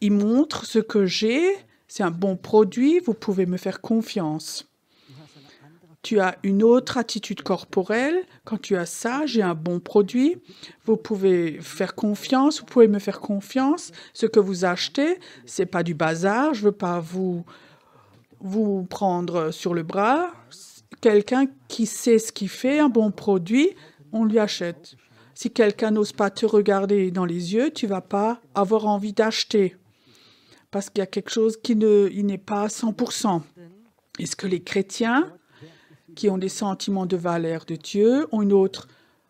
il montre ce que j'ai. C'est un bon produit, vous pouvez me faire confiance. Tu as une autre attitude corporelle. Quand tu as ça, j'ai un bon produit. Vous pouvez faire confiance, vous pouvez me faire confiance. Ce que vous achetez, ce n'est pas du bazar. Je ne veux pas vous prendre sur le bras. Quelqu'un qui sait ce qu'il fait, un bon produit, on lui achète. Si quelqu'un n'ose pas te regarder dans les yeux, tu ne vas pas avoir envie d'acheter. Parce qu'il y a quelque chose qui n'est pas à 100%. Est-ce que les chrétiens qui ont des sentiments de valeur de Dieu ont une autre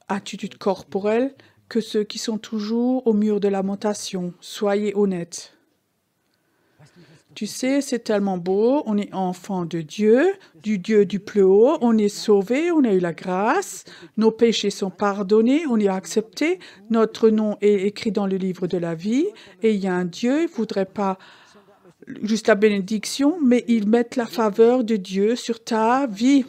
attitude corporelle que ceux qui sont toujours au mur de lamentation? Soyez honnêtes. Tu sais, c'est tellement beau, on est enfant de Dieu, du Dieu du plus haut, on est sauvé, on a eu la grâce, nos péchés sont pardonnés, on est accepté, notre nom est écrit dans le livre de la vie, et il y a un Dieu, il ne voudrait pas juste la bénédiction, mais il met la faveur de Dieu sur ta vie.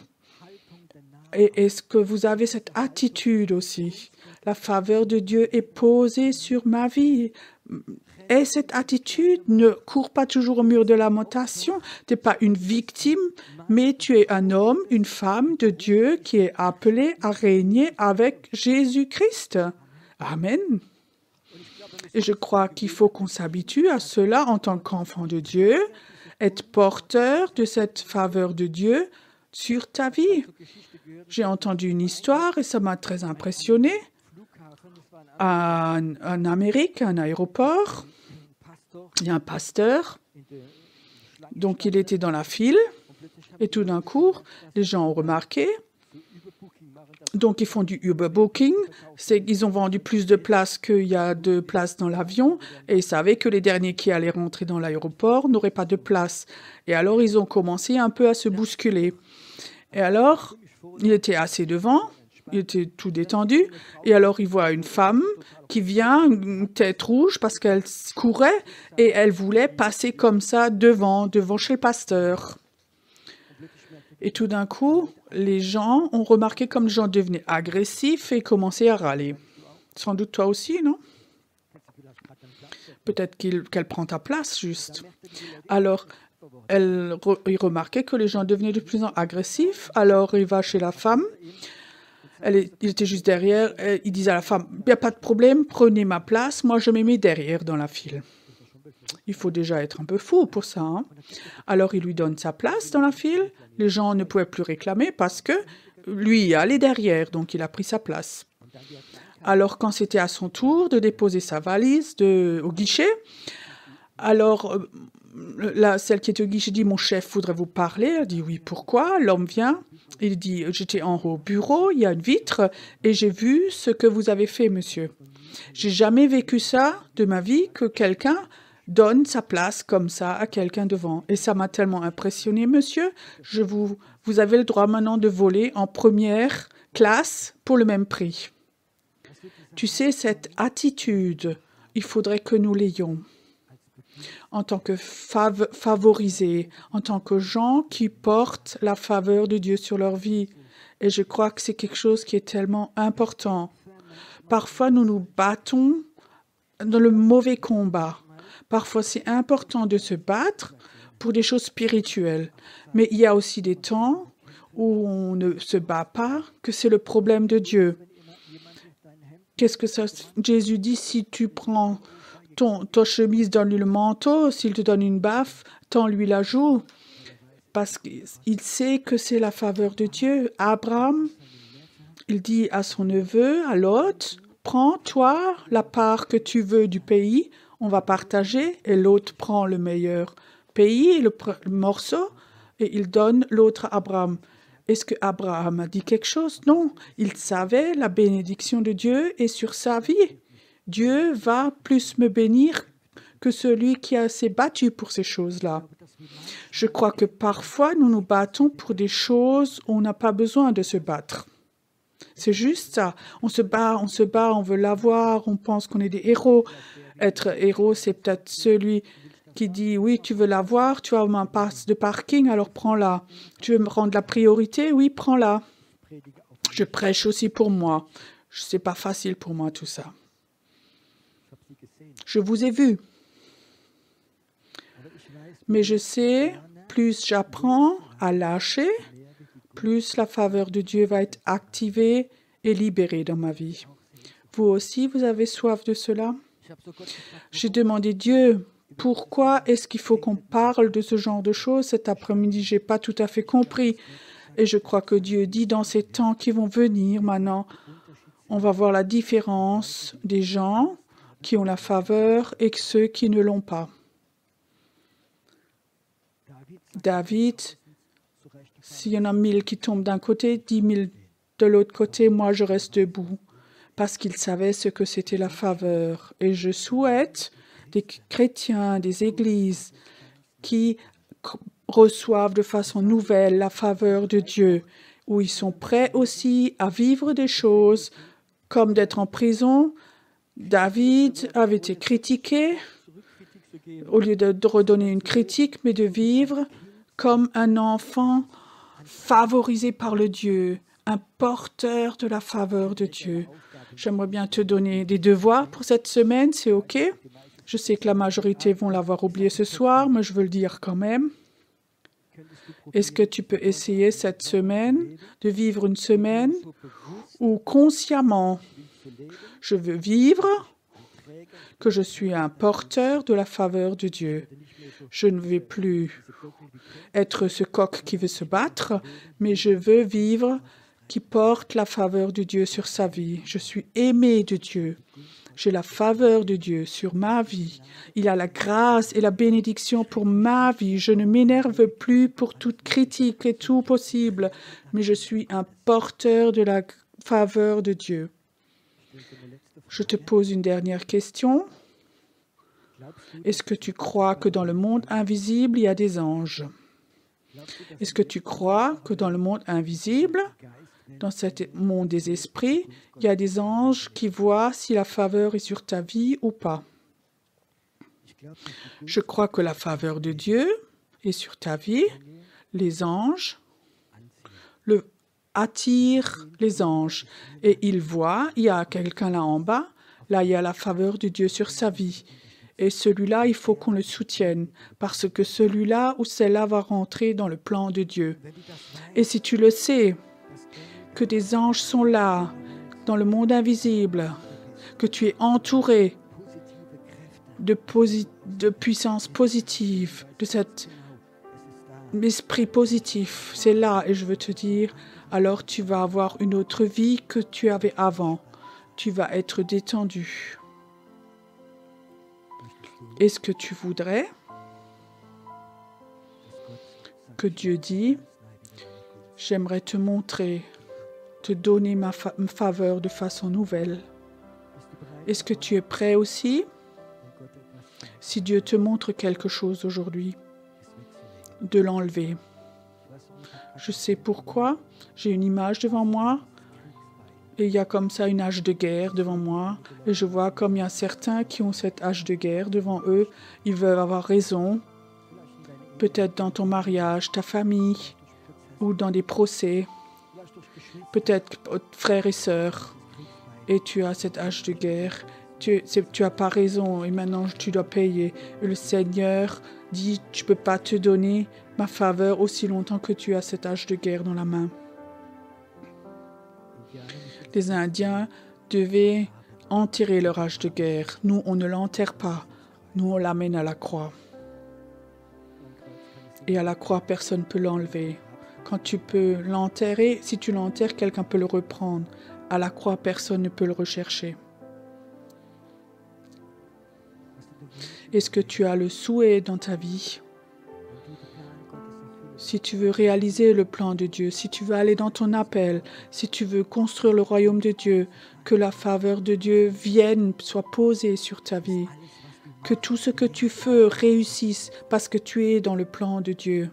Et est-ce que vous avez cette attitude aussi? La faveur de Dieu est posée sur ma vie. Et cette attitude ne court pas toujours au mur de lamentation. Tu n'es pas une victime, mais tu es un homme, une femme de Dieu qui est appelé à régner avec Jésus-Christ. Amen. Et je crois qu'il faut qu'on s'habitue à cela en tant qu'enfant de Dieu, être porteur de cette faveur de Dieu sur ta vie. J'ai entendu une histoire et ça m'a très impressionné. En Amérique, à un aéroport, il y a un pasteur, donc il était dans la file, et tout d'un coup, les gens ont remarqué, donc ils font du Uber Booking, ils ont vendu plus de places qu'il y a de places dans l'avion, et ils savaient que les derniers qui allaient rentrer dans l'aéroport n'auraient pas de place. Et alors, ils ont commencé un peu à se bousculer. Et alors, il était assez devant, il était tout détendu, et alors il voit une femme qui vient, une tête rouge, parce qu'elle courait, et elle voulait passer comme ça devant chez le pasteur. Et tout d'un coup, les gens ont remarqué comme les gens devenaient agressifs et commençaient à râler. Sans doute toi aussi, non? Peut-être qu'elle prend ta place, juste. Alors, il remarquait que les gens devenaient de plus en plus agressifs. Alors, il va chez la femme. Il était juste derrière. Il disait à la femme, il n'y a pas de problème, prenez ma place. Moi, je me mets derrière dans la file. Il faut déjà être un peu fou pour ça. Hein? Alors, il lui donne sa place dans la file. Les gens ne pouvaient plus réclamer parce que lui est allé derrière, donc il a pris sa place. Alors, quand c'était à son tour de déposer sa valise au guichet, alors celle qui était au guichet dit « Mon chef voudrait vous parler ». Elle dit « Oui, pourquoi ?» L'homme vient, il dit « J'étais en haut au bureau, il y a une vitre, et j'ai vu ce que vous avez fait, monsieur. J'ai jamais vécu ça de ma vie, que quelqu'un donne sa place comme ça à quelqu'un devant. Et ça m'a tellement impressionné, monsieur. Vous avez le droit maintenant de voler en première classe pour le même prix. » Tu sais, cette attitude, il faudrait que nous l'ayons en tant que favorisés, en tant que gens qui portent la faveur de Dieu sur leur vie. Et je crois que c'est quelque chose qui est tellement important. Parfois, nous nous battons dans le mauvais combat. Parfois, c'est important de se battre pour des choses spirituelles. Mais il y a aussi des temps où on ne se bat pas, que c'est le problème de Dieu. Qu'est-ce que ça... Jésus dit, si tu prends ta chemise, donne-lui le manteau. S'il te donne une baffe, tends-lui la joue. Parce qu'il sait que c'est la faveur de Dieu. Abraham, il dit à son neveu, à Lot, prends toi la part que tu veux du pays, on va partager, et l'autre prend le meilleur pays, le morceau, et il donne l'autre à Abraham. Est-ce que Abraham a dit quelque chose? Non, il savait la bénédiction de Dieu est sur sa vie. Dieu va plus me bénir que celui qui s'est battu pour ces choses-là. Je crois que parfois, nous nous battons pour des choses où on n'a pas besoin de se battre. C'est juste ça. On se bat, on veut l'avoir, on pense qu'on est des héros. Être héros, c'est peut-être celui qui dit « Oui, tu veux l'avoir, tu as ma passe de parking, alors prends-la. Tu veux me rendre la priorité? Oui, prends-la. » Je prêche aussi pour moi. C'est pas facile pour moi tout ça. Je vous ai vu. Mais je sais, plus j'apprends à lâcher, plus la faveur de Dieu va être activée et libérée dans ma vie. Vous aussi, vous avez soif de cela? J'ai demandé Dieu, pourquoi est-ce qu'il faut qu'on parle de ce genre de choses cet après-midi? Je n'ai pas tout à fait compris. Et je crois que Dieu dit dans ces temps qui vont venir maintenant, on va voir la différence des gens qui ont la faveur et ceux qui ne l'ont pas. David, s'il y en a 1000 qui tombent d'un côté, 10 000 de l'autre côté, moi je reste debout parce qu'il savait ce que c'était la faveur. Et je souhaite des chrétiens, des églises qui reçoivent de façon nouvelle la faveur de Dieu, où ils sont prêts aussi à vivre des choses comme d'être en prison. David avait été critiqué, au lieu de redonner une critique, mais de vivre comme un enfant favorisé par le Dieu, un porteur de la faveur de Dieu. J'aimerais bien te donner des devoirs pour cette semaine, c'est OK? Je sais que la majorité vont l'avoir oublié ce soir, mais je veux le dire quand même. Est-ce que tu peux essayer cette semaine de vivre une semaine où consciemment je veux vivre que je suis un porteur de la faveur de Dieu. Je ne vais plus être ce coq qui veut se battre, mais je veux vivre qui porte la faveur de Dieu sur sa vie. Je suis aimé de Dieu. J'ai la faveur de Dieu sur ma vie. Il a la grâce et la bénédiction pour ma vie. Je ne m'énerve plus pour toute critique et tout possible, mais je suis un porteur de la faveur de Dieu. Je te pose une dernière question. Est-ce que tu crois que dans le monde invisible, il y a des anges? Est-ce que tu crois que dans le monde invisible, dans ce monde des esprits, il y a des anges qui voient si la faveur est sur ta vie ou pas? Je crois que la faveur de Dieu est sur ta vie. Les anges attirent les anges. Et ils voient, il y a quelqu'un là en bas, là il y a la faveur de Dieu sur sa vie. Et celui-là, il faut qu'on le soutienne, parce que celui-là ou celle-là va rentrer dans le plan de Dieu. Et si tu le sais, que des anges sont là, dans le monde invisible, que tu es entouré de puissance positive, de cet esprit positif, c'est là, et je veux te dire, alors tu vas avoir une autre vie que tu avais avant. Tu vas être détendu. Est-ce que tu voudrais que Dieu dit, j'aimerais te montrer, te donner ma faveur de façon nouvelle? Est-ce que tu es prêt aussi? Si Dieu te montre quelque chose aujourd'hui, de l'enlever. Je sais pourquoi. J'ai une image devant moi et il y a comme ça une hache de guerre devant moi. Et je vois comme il y a certains qui ont cette hache de guerre devant eux. Ils veulent avoir raison. Peut-être dans ton mariage, ta famille ou dans des procès. Peut-être frères et sœurs. Et tu as cette hache de guerre. Tu n'as pas raison et maintenant tu dois payer. Et le Seigneur dit, je ne peux pas te donner ma faveur aussi longtemps que tu as cette hache de guerre dans la main. Les Indiens devaient enterrer leur hache de guerre. Nous, on ne l'enterre pas. Nous, on l'amène à la croix. Et à la croix, personne ne peut l'enlever. Quand tu peux l'enterrer, si tu l'enterres, quelqu'un peut le reprendre. À la croix, personne ne peut le rechercher. Est-ce que tu as le souhait dans ta vie? Si tu veux réaliser le plan de Dieu, si tu veux aller dans ton appel, si tu veux construire le royaume de Dieu, que la faveur de Dieu vienne, soit posée sur ta vie, que tout ce que tu fais réussisse parce que tu es dans le plan de Dieu.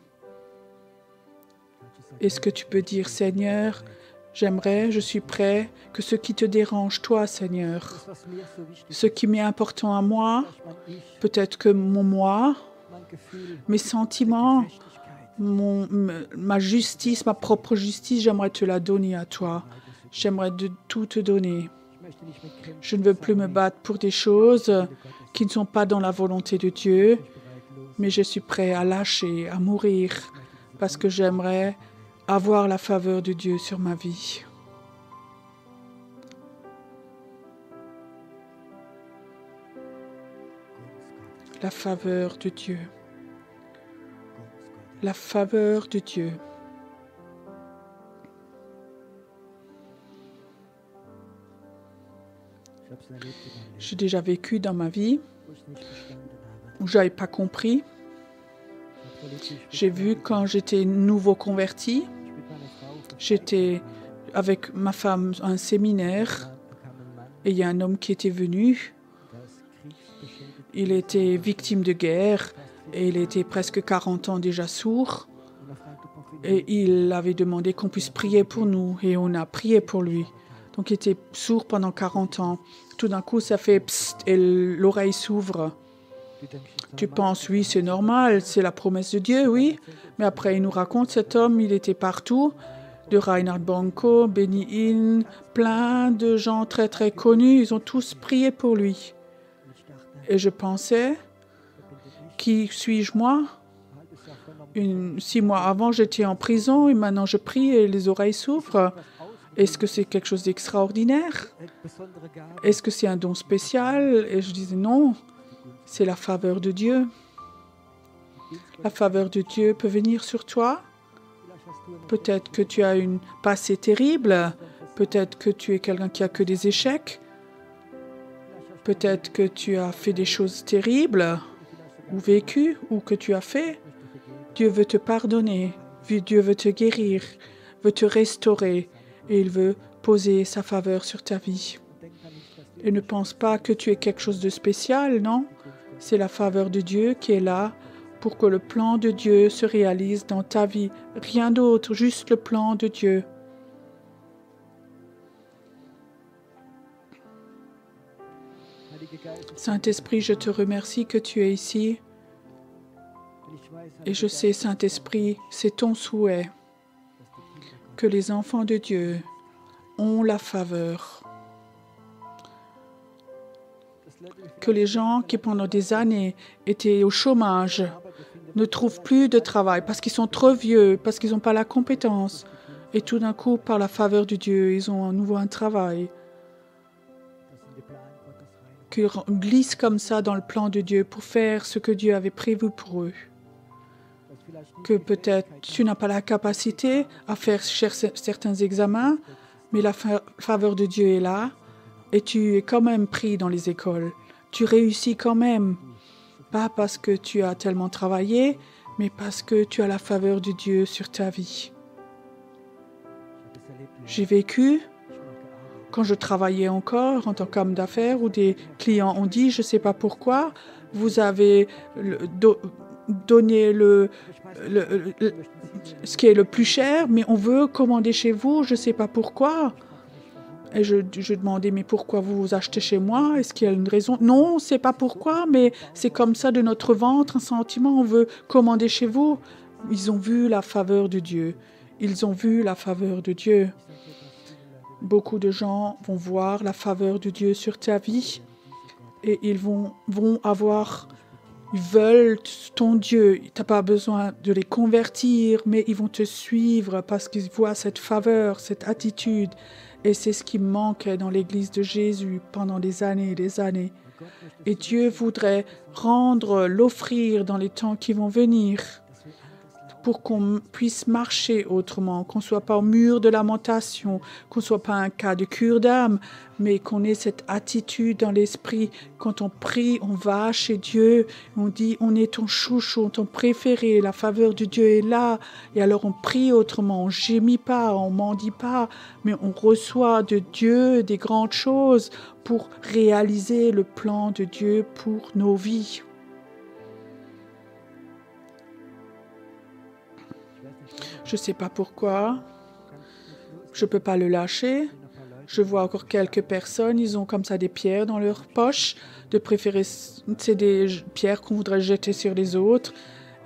Est-ce que tu peux dire, Seigneur, j'aimerais, je suis prêt, que ce qui te dérange, toi, Seigneur, ce qui m'est important à moi, peut-être que mon moi, mes sentiments, ma justice, ma propre justice, j'aimerais te la donner à toi. J'aimerais tout te donner. Je ne veux plus me battre pour des choses qui ne sont pas dans la volonté de Dieu, mais je suis prêt à lâcher, à mourir, parce que j'aimerais avoir la faveur de Dieu sur ma vie. La faveur de Dieu. La faveur de Dieu. J'ai déjà vécu dans ma vie où je n'avais pas compris. J'ai vu quand j'étais nouveau converti, j'étais avec ma femme à un séminaire et il y a un homme qui était venu. Il était victime de guerre et il était presque 40 ans déjà sourd. Et il avait demandé qu'on puisse prier pour nous et on a prié pour lui. Donc il était sourd pendant 40 ans. Tout d'un coup, ça fait psst et l'oreille s'ouvre. Tu penses, oui, c'est normal, c'est la promesse de Dieu, oui. Mais après, il nous raconte, cet homme, il était partout, de Reinhard Bonnke, Benny Hinn, plein de gens très, très connus. Ils ont tous prié pour lui. Et je pensais, qui suis-je moi? 6 mois avant, j'étais en prison et maintenant je prie et les oreilles s'ouvrent. Est-ce que c'est quelque chose d'extraordinaire? Est-ce que c'est un don spécial? Et je disais non, c'est la faveur de Dieu. La faveur de Dieu peut venir sur toi. Peut-être que tu as un passé terrible. Peut-être que tu es quelqu'un qui a que des échecs. Peut-être que tu as fait des choses terribles ou vécu ou que tu as fait. Dieu veut te pardonner. Dieu veut te guérir, veut te restaurer et il veut poser sa faveur sur ta vie. Et ne pense pas que tu es quelque chose de spécial, non? C'est la faveur de Dieu qui est là pour que le plan de Dieu se réalise dans ta vie. Rien d'autre, juste le plan de Dieu. Saint-Esprit, je te remercie que tu es ici. Et je sais, Saint-Esprit, c'est ton souhait que les enfants de Dieu ont la faveur. Que les gens qui pendant des années étaient au chômage ne trouvent plus de travail parce qu'ils sont trop vieux, parce qu'ils n'ont pas la compétence. Et tout d'un coup, par la faveur de Dieu, ils ont à nouveau un travail. Qu'ils glissent comme ça dans le plan de Dieu pour faire ce que Dieu avait prévu pour eux. que peut-être tu n'as pas la capacité à faire certains examens, mais la faveur de Dieu est là et tu es quand même pris dans les écoles. Tu réussis quand même, pas parce que tu as tellement travaillé, mais parce que tu as la faveur de Dieu sur ta vie. J'ai vécu, quand je travaillais encore en tant qu'homme d'affaires, où des clients ont dit, je ne sais pas pourquoi, vous avez donné ce qui est le plus cher, mais on veut commander chez vous, je ne sais pas pourquoi. Et je demandais, mais pourquoi vous achetez chez moi? Est-ce qu'il y a une raison? Non, c'est pas pourquoi, mais c'est comme ça de notre ventre, un sentiment, on veut commander chez vous. Ils ont vu la faveur de Dieu. Ils ont vu la faveur de Dieu. Beaucoup de gens vont voir la faveur de Dieu sur ta vie et ils ils veulent ton Dieu. Tu n'as pas besoin de les convertir, mais ils vont te suivre parce qu'ils voient cette faveur, cette attitude. Et c'est ce qui manquait dans l'Église de Jésus pendant des années et des années. Et Dieu voudrait l'offrir dans les temps qui vont venir pour qu'on puisse marcher autrement, qu'on ne soit pas au mur de lamentation, qu'on ne soit pas un cas de cure d'âme, mais qu'on ait cette attitude dans l'esprit. Quand on prie, on va chez Dieu, on dit on est ton chouchou, ton préféré, la faveur de Dieu est là. Et alors on prie autrement, on gémit pas, on mendie pas, mais on reçoit de Dieu des grandes choses pour réaliser le plan de Dieu pour nos vies. Je ne sais pas pourquoi. Je ne peux pas le lâcher. Je vois encore quelques personnes, ils ont comme ça des pierres dans leur poche. De préférer, c'est des pierres qu'on voudrait jeter sur les autres.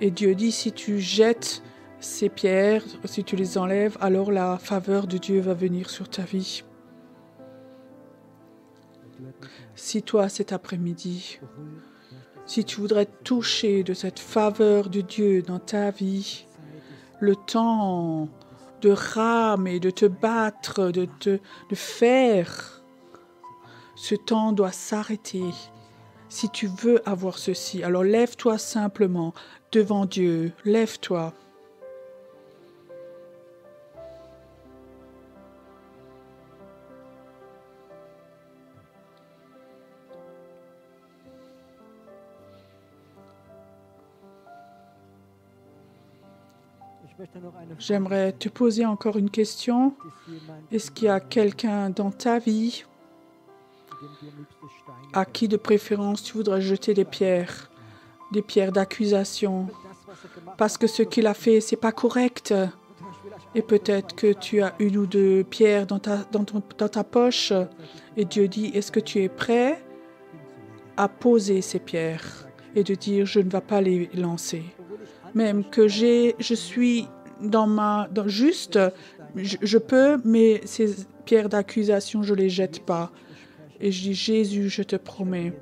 Et Dieu dit, si tu jettes ces pierres, si tu les enlèves, alors la faveur de Dieu va venir sur ta vie. Si toi, cet après-midi, si tu voudrais toucher de cette faveur de Dieu dans ta vie, le temps de ramer, de te battre, de faire, ce temps doit s'arrêter. Si tu veux avoir ceci, alors lève-toi simplement devant Dieu, lève-toi. J'aimerais te poser encore une question. Est-ce qu'il y a quelqu'un dans ta vie à qui de préférence tu voudrais jeter des pierres d'accusation, parce que ce qu'il a fait, c'est pas correct. Et peut-être que tu as une ou deux pierres dans ta poche et Dieu dit, est-ce que tu es prêt à poser ces pierres et de dire, je ne vais pas les lancer. Même que je suis je peux, mais ces pierres d'accusation, je ne les jette pas. Et je dis, Jésus, je te promets,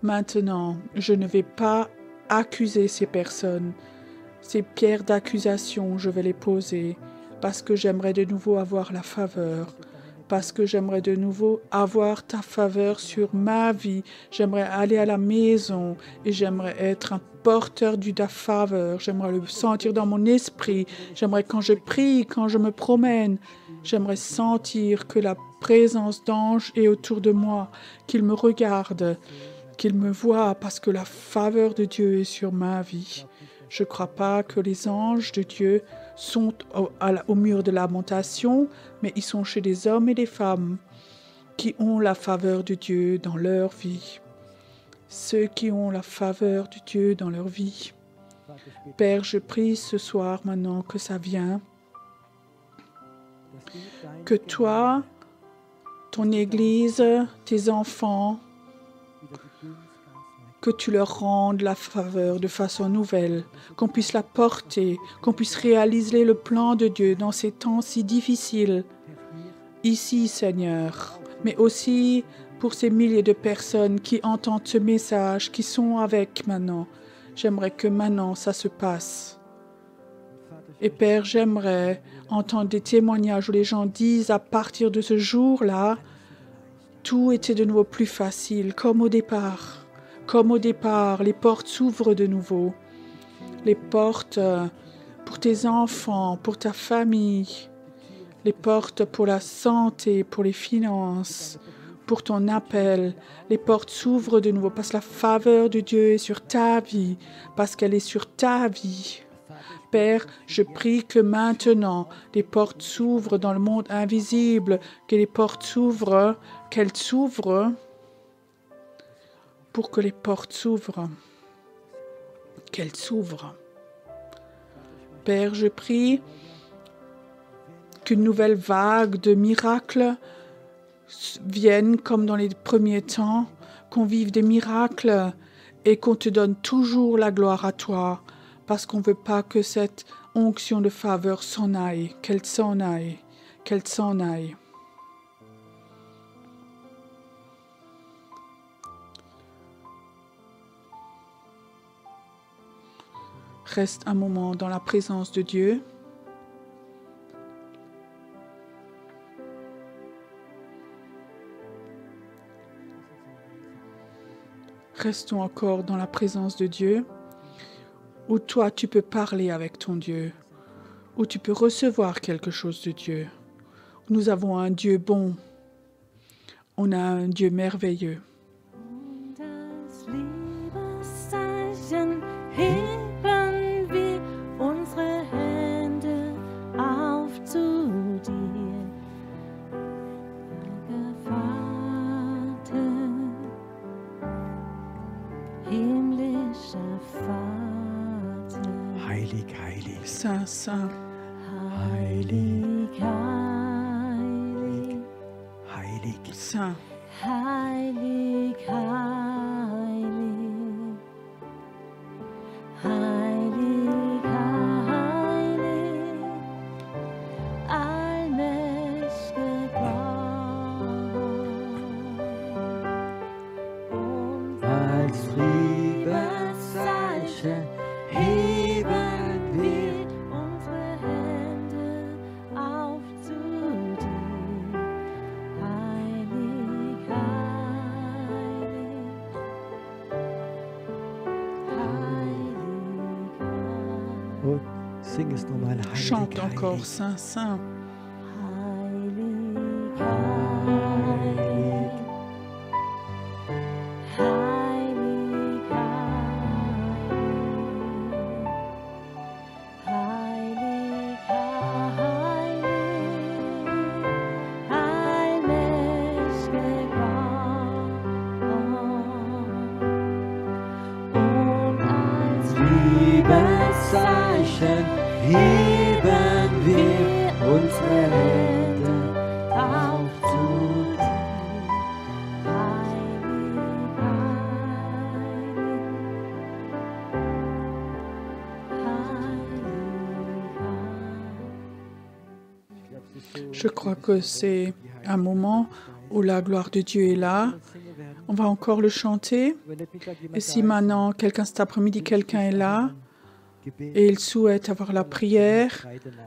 maintenant, je ne vais pas accuser ces personnes. Ces pierres d'accusation, je vais les poser parce que j'aimerais de nouveau avoir la faveur, parce que j'aimerais de nouveau avoir ta faveur sur ma vie. J'aimerais aller à la maison et j'aimerais être un porteur de ta faveur. J'aimerais le sentir dans mon esprit. J'aimerais quand je prie, quand je me promène, j'aimerais sentir que la présence d'anges est autour de moi, qu'ils me regardent, qu'ils me voient, parce que la faveur de Dieu est sur ma vie. Je ne crois pas que les anges de Dieu sont au mur de lamentation, mais ils sont chez des hommes et des femmes qui ont la faveur de Dieu dans leur vie. Ceux qui ont la faveur de Dieu dans leur vie. Père, je prie ce soir maintenant que ça vient, que toi, ton Église, tes enfants, que tu leur rendes la faveur de façon nouvelle, qu'on puisse la porter, qu'on puisse réaliser le plan de Dieu dans ces temps si difficiles, ici, Seigneur, mais aussi pour ces milliers de personnes qui entendent ce message, qui sont avec maintenant. J'aimerais que maintenant, ça se passe. Et Père, j'aimerais entendre des témoignages où les gens disent, à partir de ce jour-là, tout était de nouveau plus facile, comme au départ. Comme au départ, les portes s'ouvrent de nouveau. les portes pour tes enfants, pour ta famille, les portes pour la santé, pour les finances, pour ton appel. Les portes s'ouvrent de nouveau parce que la faveur de Dieu est sur ta vie, parce qu'elle est sur ta vie. Père, je prie que maintenant les portes s'ouvrent dans le monde invisible, que les portes s'ouvrent, qu'elles s'ouvrent, pour que les portes s'ouvrent, qu'elles s'ouvrent. Père, je prie qu'une nouvelle vague de miracles vienne comme dans les premiers temps, qu'on vive des miracles et qu'on te donne toujours la gloire à toi, parce qu'on ne veut pas que cette onction de faveur s'en aille, qu'elle s'en aille, qu'elle s'en aille. Reste un moment dans la présence de Dieu. Restons encore dans la présence de Dieu, où toi tu peux parler avec ton Dieu, où tu peux recevoir quelque chose de Dieu. Nous avons un Dieu bon, on a un Dieu merveilleux. Das Liebeszeichen heben wir unsere Hände auf zu dir, Vater, himmlischer Vater, Heilig, heilig, Saint, Saint, heilig, heilig, heilig, Saint, heilig, heilig, heilig, heilig, allmächtiger Gott. Und als Liebeszeichen heben wir unsere Hände auf zu dir, heilig, heilig, und sing es nochmal heilig, chante heilig, encore Saint, Saint. heilig, heilig, heilig, heilig, heilig, allmächtiger Gott. Und als Liebeszeichen heben wir unsere Hände auf zu dir, Je crois que c'est un moment où la gloire de Dieu est là. On va encore le chanter. Et si maintenant, quelqu'un cet après-midi, quelqu'un est là et il souhaite avoir la prière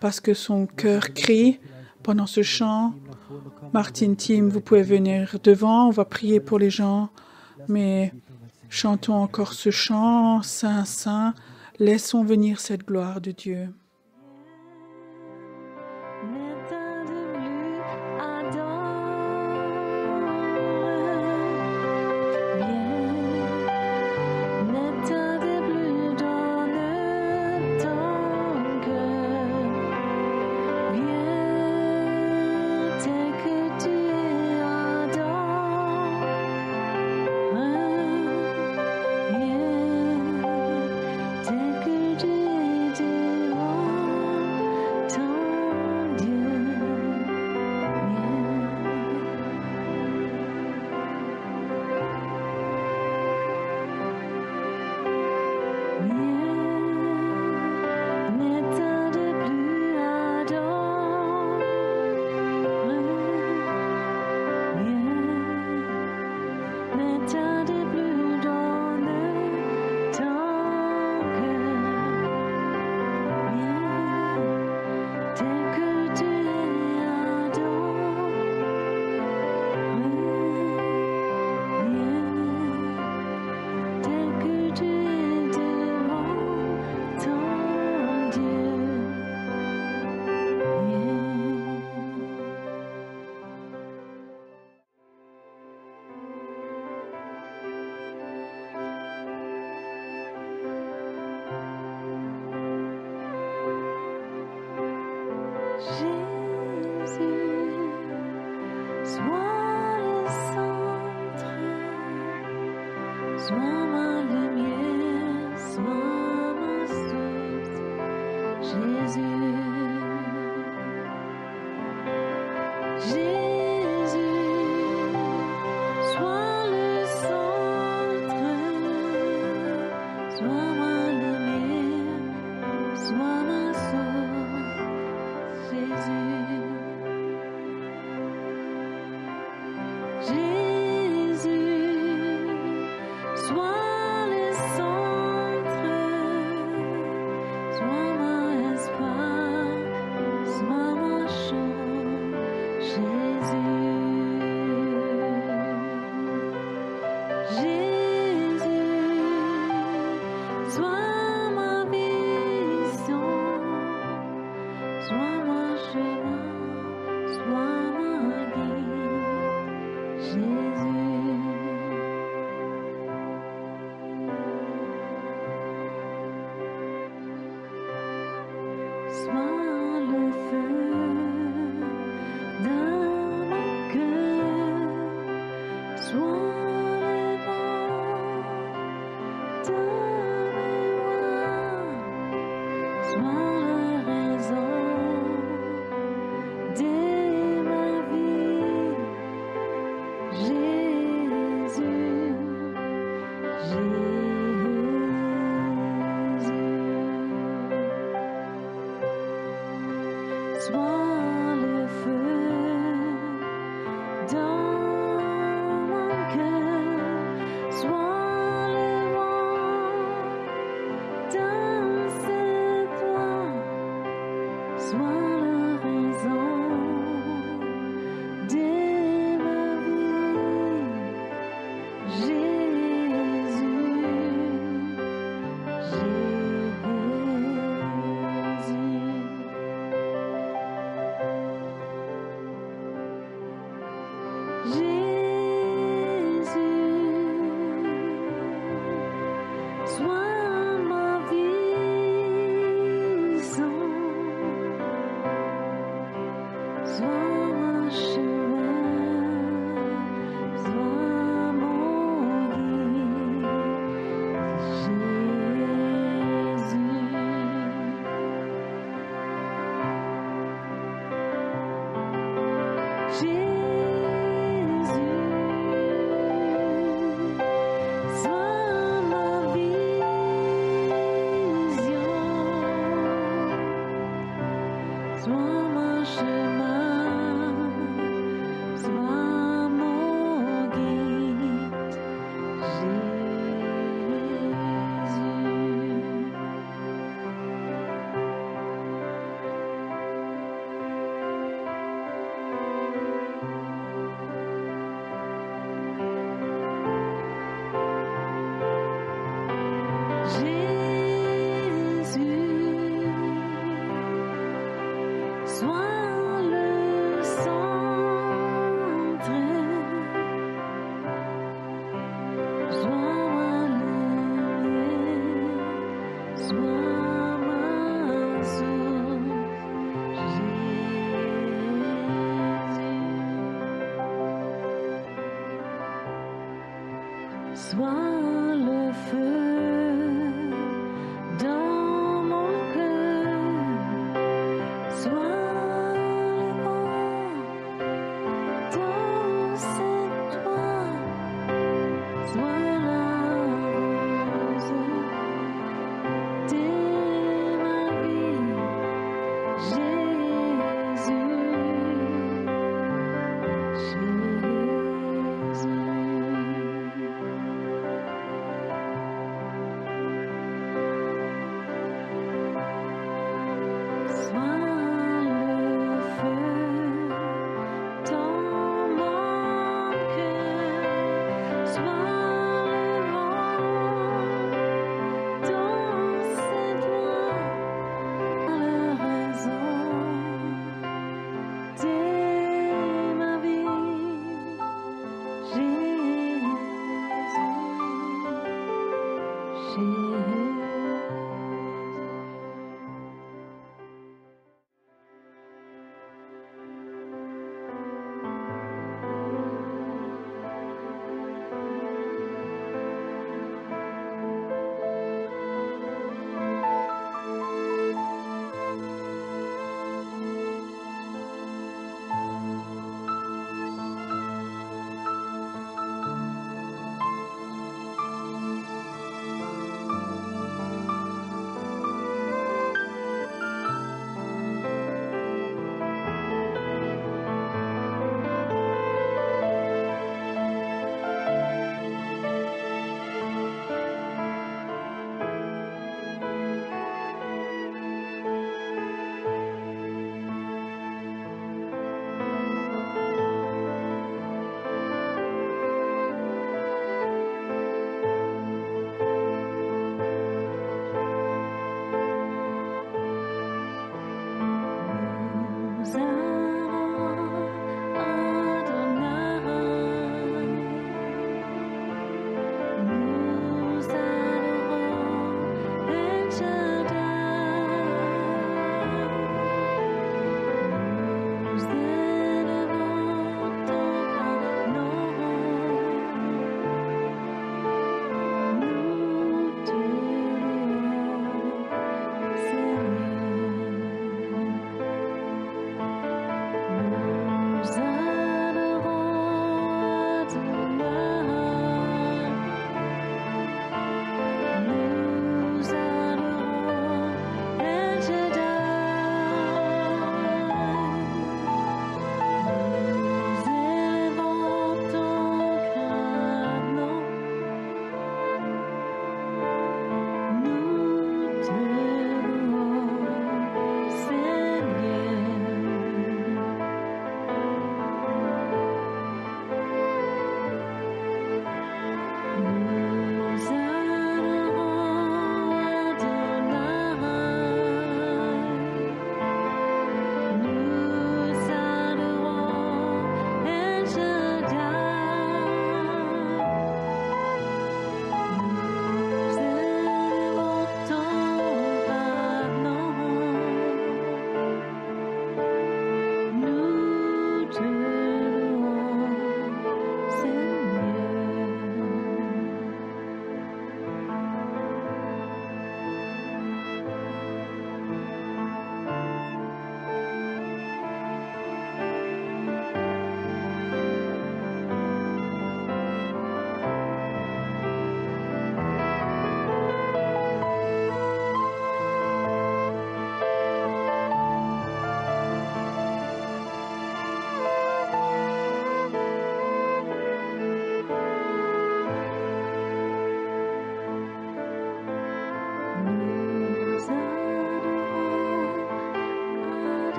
parce que son cœur crie pendant ce chant, Martin, Tim, vous pouvez venir devant, on va prier pour les gens, mais chantons encore ce chant, Saint, Saint, laissons venir cette gloire de Dieu. Ne tarde plus, adore. Viens, ne tarde plus, donne ton cœur. Viens, tel que tu es, adore. Viens, tel que tu es devant ton Dieu. Viens, ne tarde plus, adore. Viens, ne tarde plus, donne ton cœur. Viens, tel que tu es, adore. Viens, tel que tu es devant Sois ma lumière, sois ma source, Jésus. Jésus, sois le centre, sois ma lumière, sois ma source, Jésus. Jésus, sois le centre, sois mon espoir, sois ma chance, Jésus. Jésus, sois ma vision, sois mon chemin, sois ma guide, Jésus. Sois le feu dans mon cœur, sois le vent dans mes voies, sois la raison de ma vie, Jésus, Jésus. Sois le feu dans mon cœur, sois le vent dans cette voie, sois la raison de ma vie, Jésus, Jésus, sois ma vision, sois mon chemin, sois mon guide, Jésus. Jésus, sois ma vision, sois mon chemin, sois mon guide, Jésus, sois le centre, sois ma lumière, sois ma source, Jésus. Sois le feu dans mon cœur, sois le vent dans cette voie, sois la rose de ma vie, Jésus, Jésus.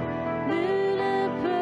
Nul ne peut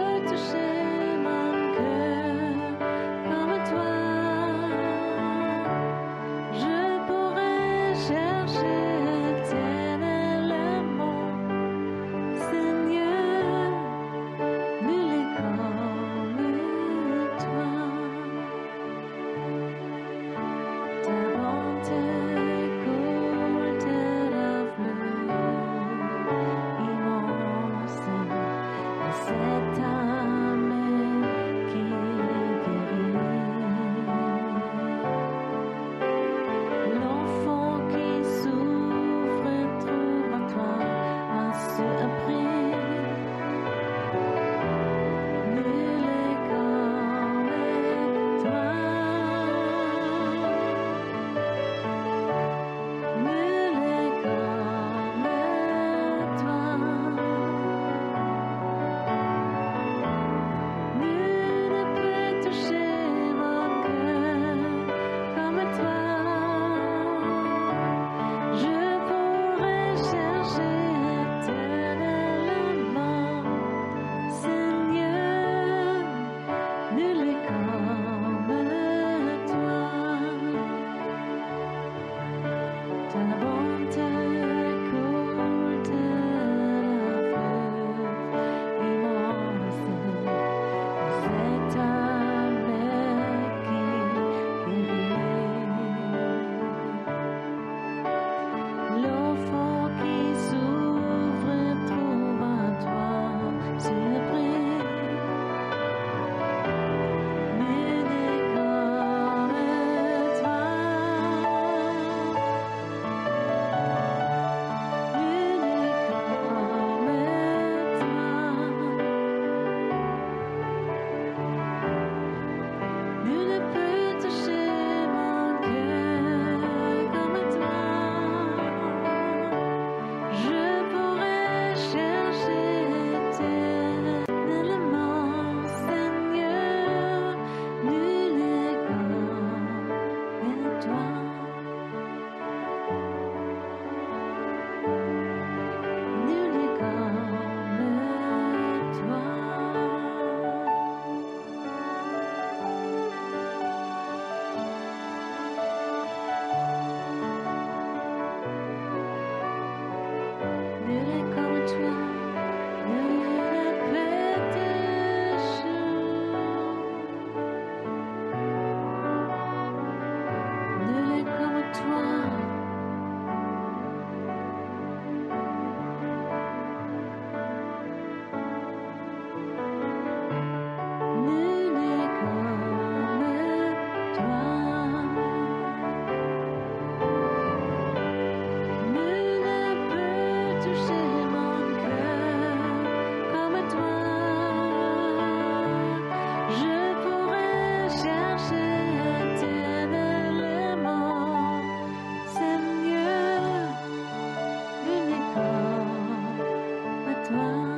Oh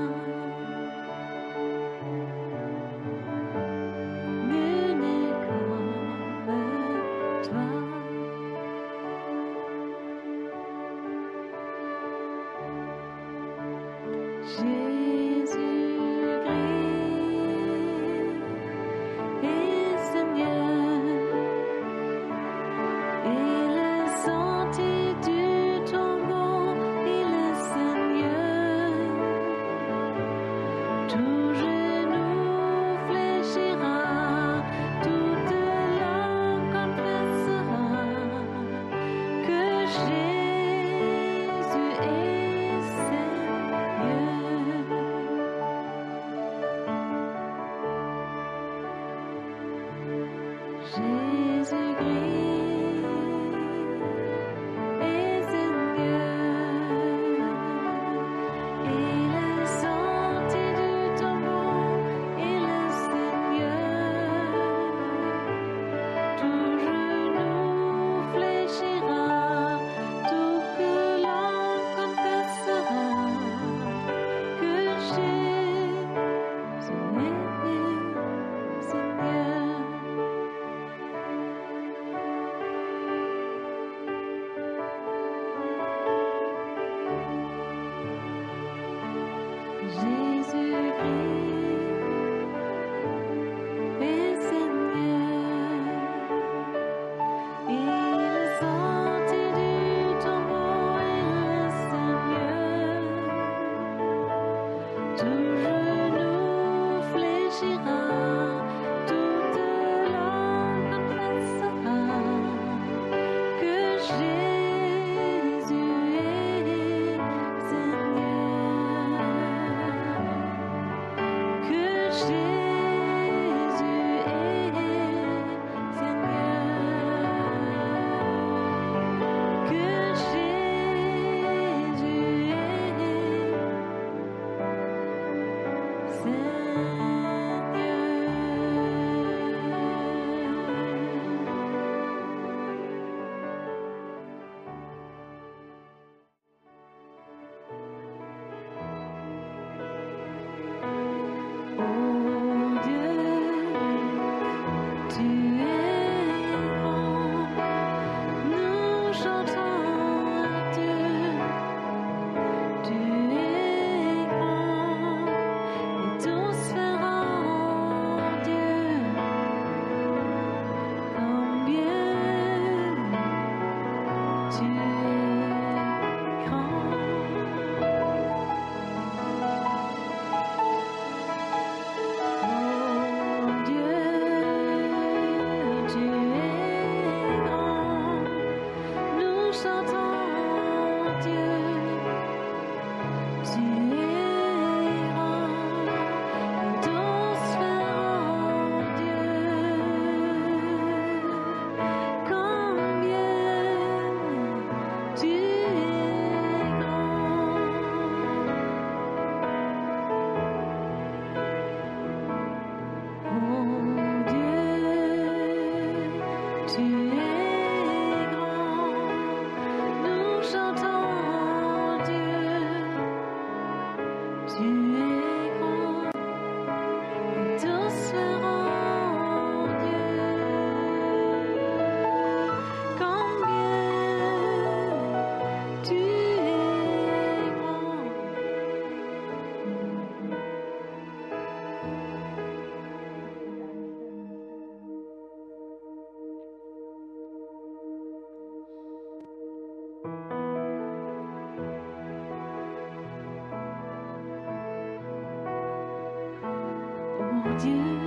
Dieu,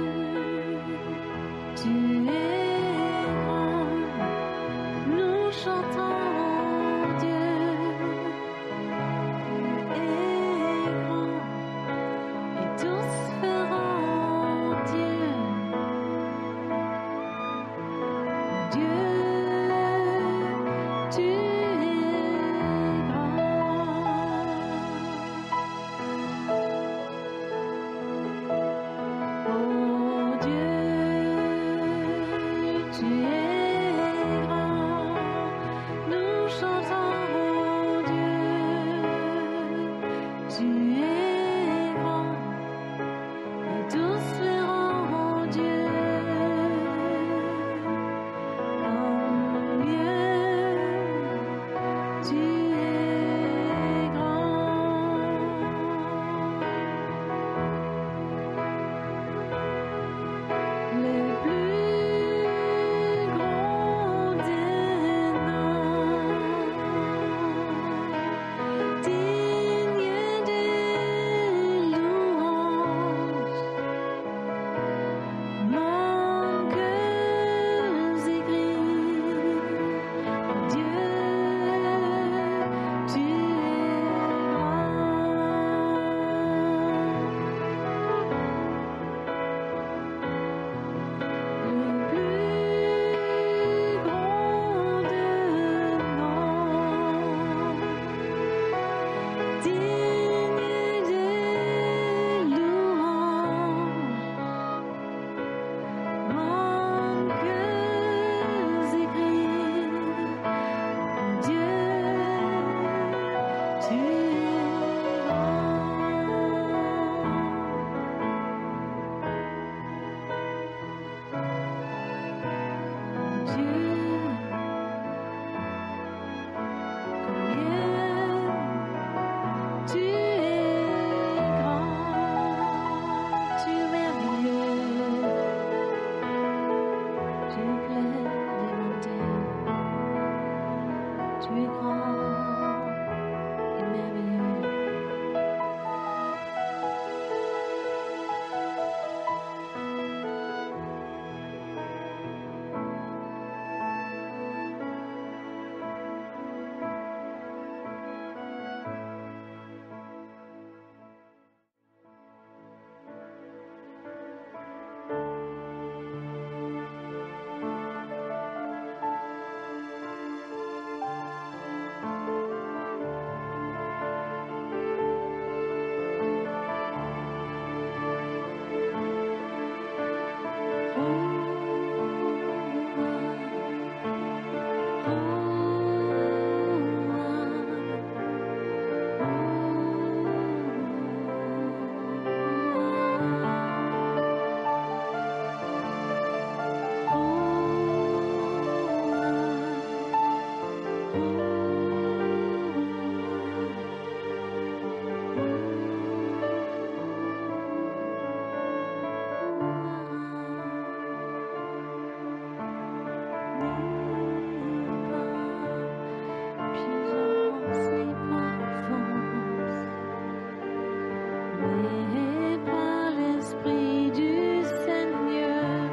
Mais par l'Esprit du Seigneur,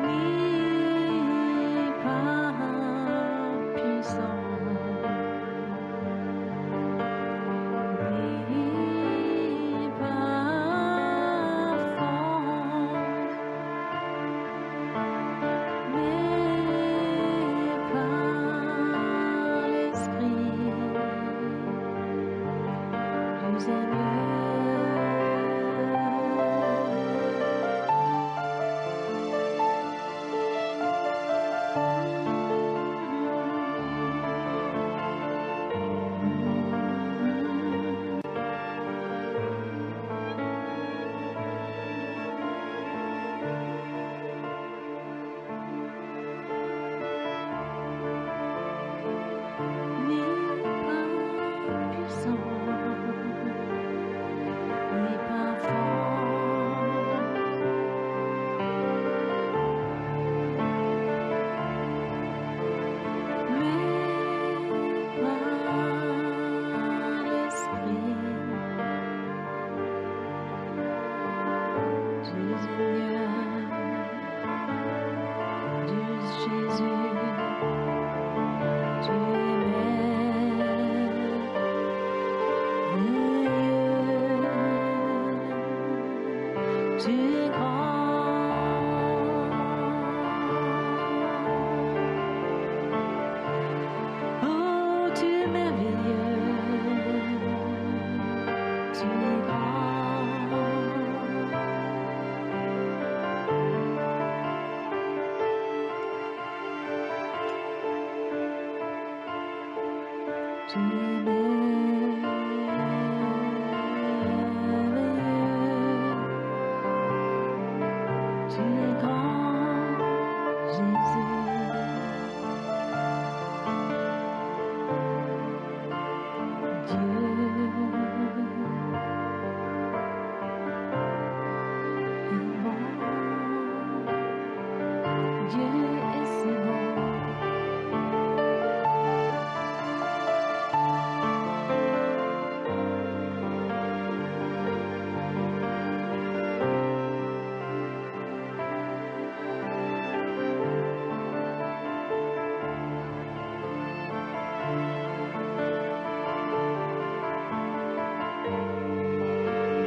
ni par puissance, ni par force, mais par l'Esprit du Seigneur. Ni par puissance, ni par force, mais par l'Esprit du Seigneur, du Jésus, du merveilleux, du grand. Oh, du merveilleux, du grand, du merveilleux, du grand Dieu est si bon.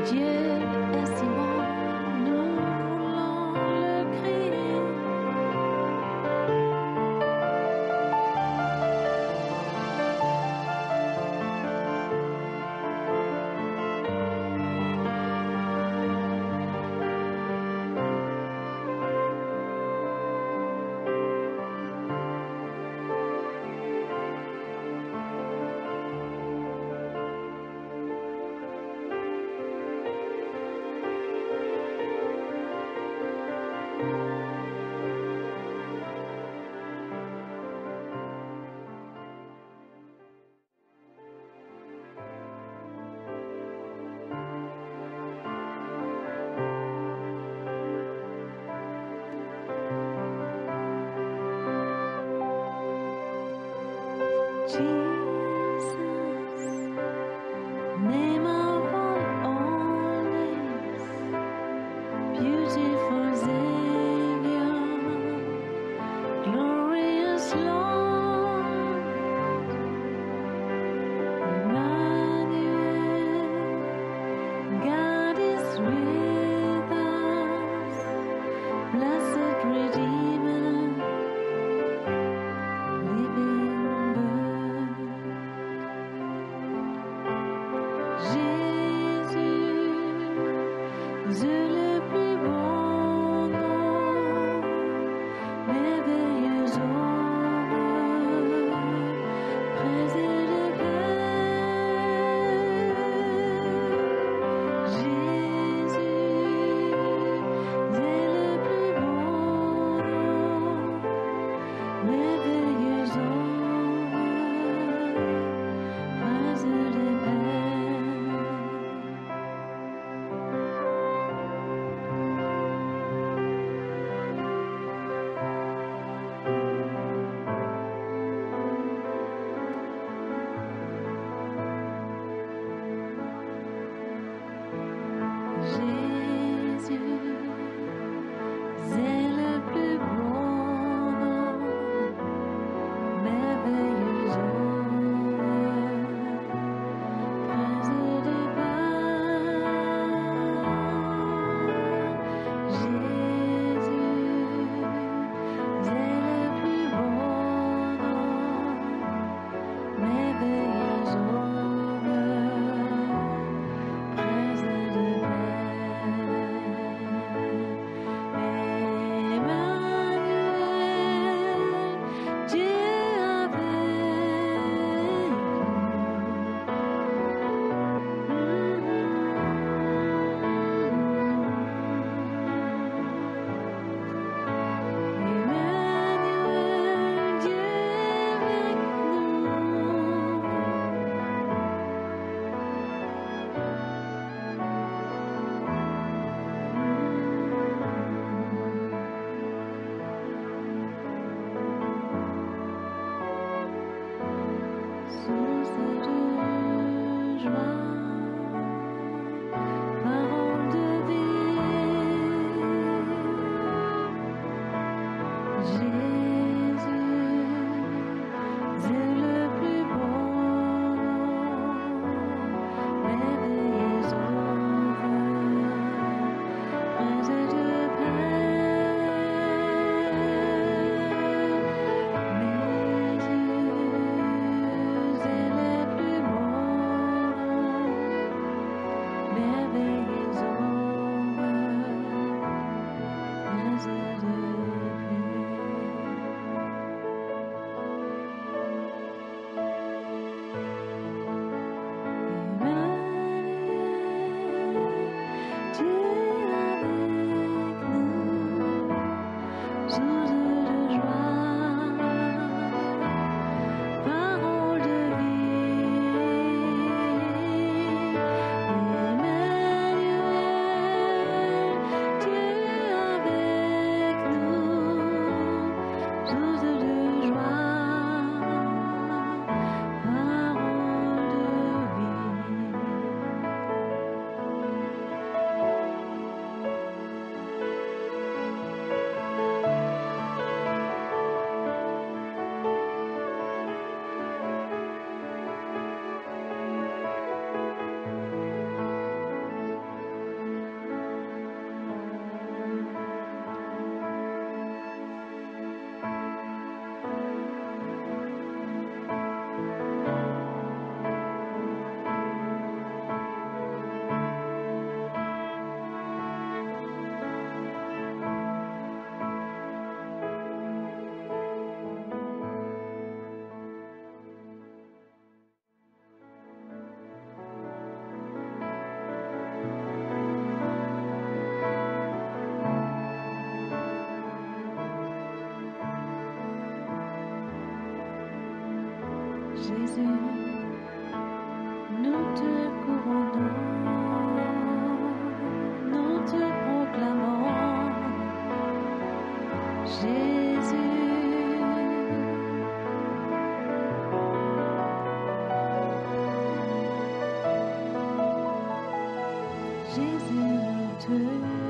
Dieu est si bon, nous voulons le crier. Jesus, name of all names, beautiful Savior, glorious Lord, Emmanuel, God is with us, blessed Redeemer, living bird. Jésus, le plus beau nom, merveilleux sauveur, présent de Père. Jésus, le plus beau nom, merveilleux sauveur, présent de Père. Jésus, nous te couronnons, nous te proclamons. Jésus, Jésus, nous te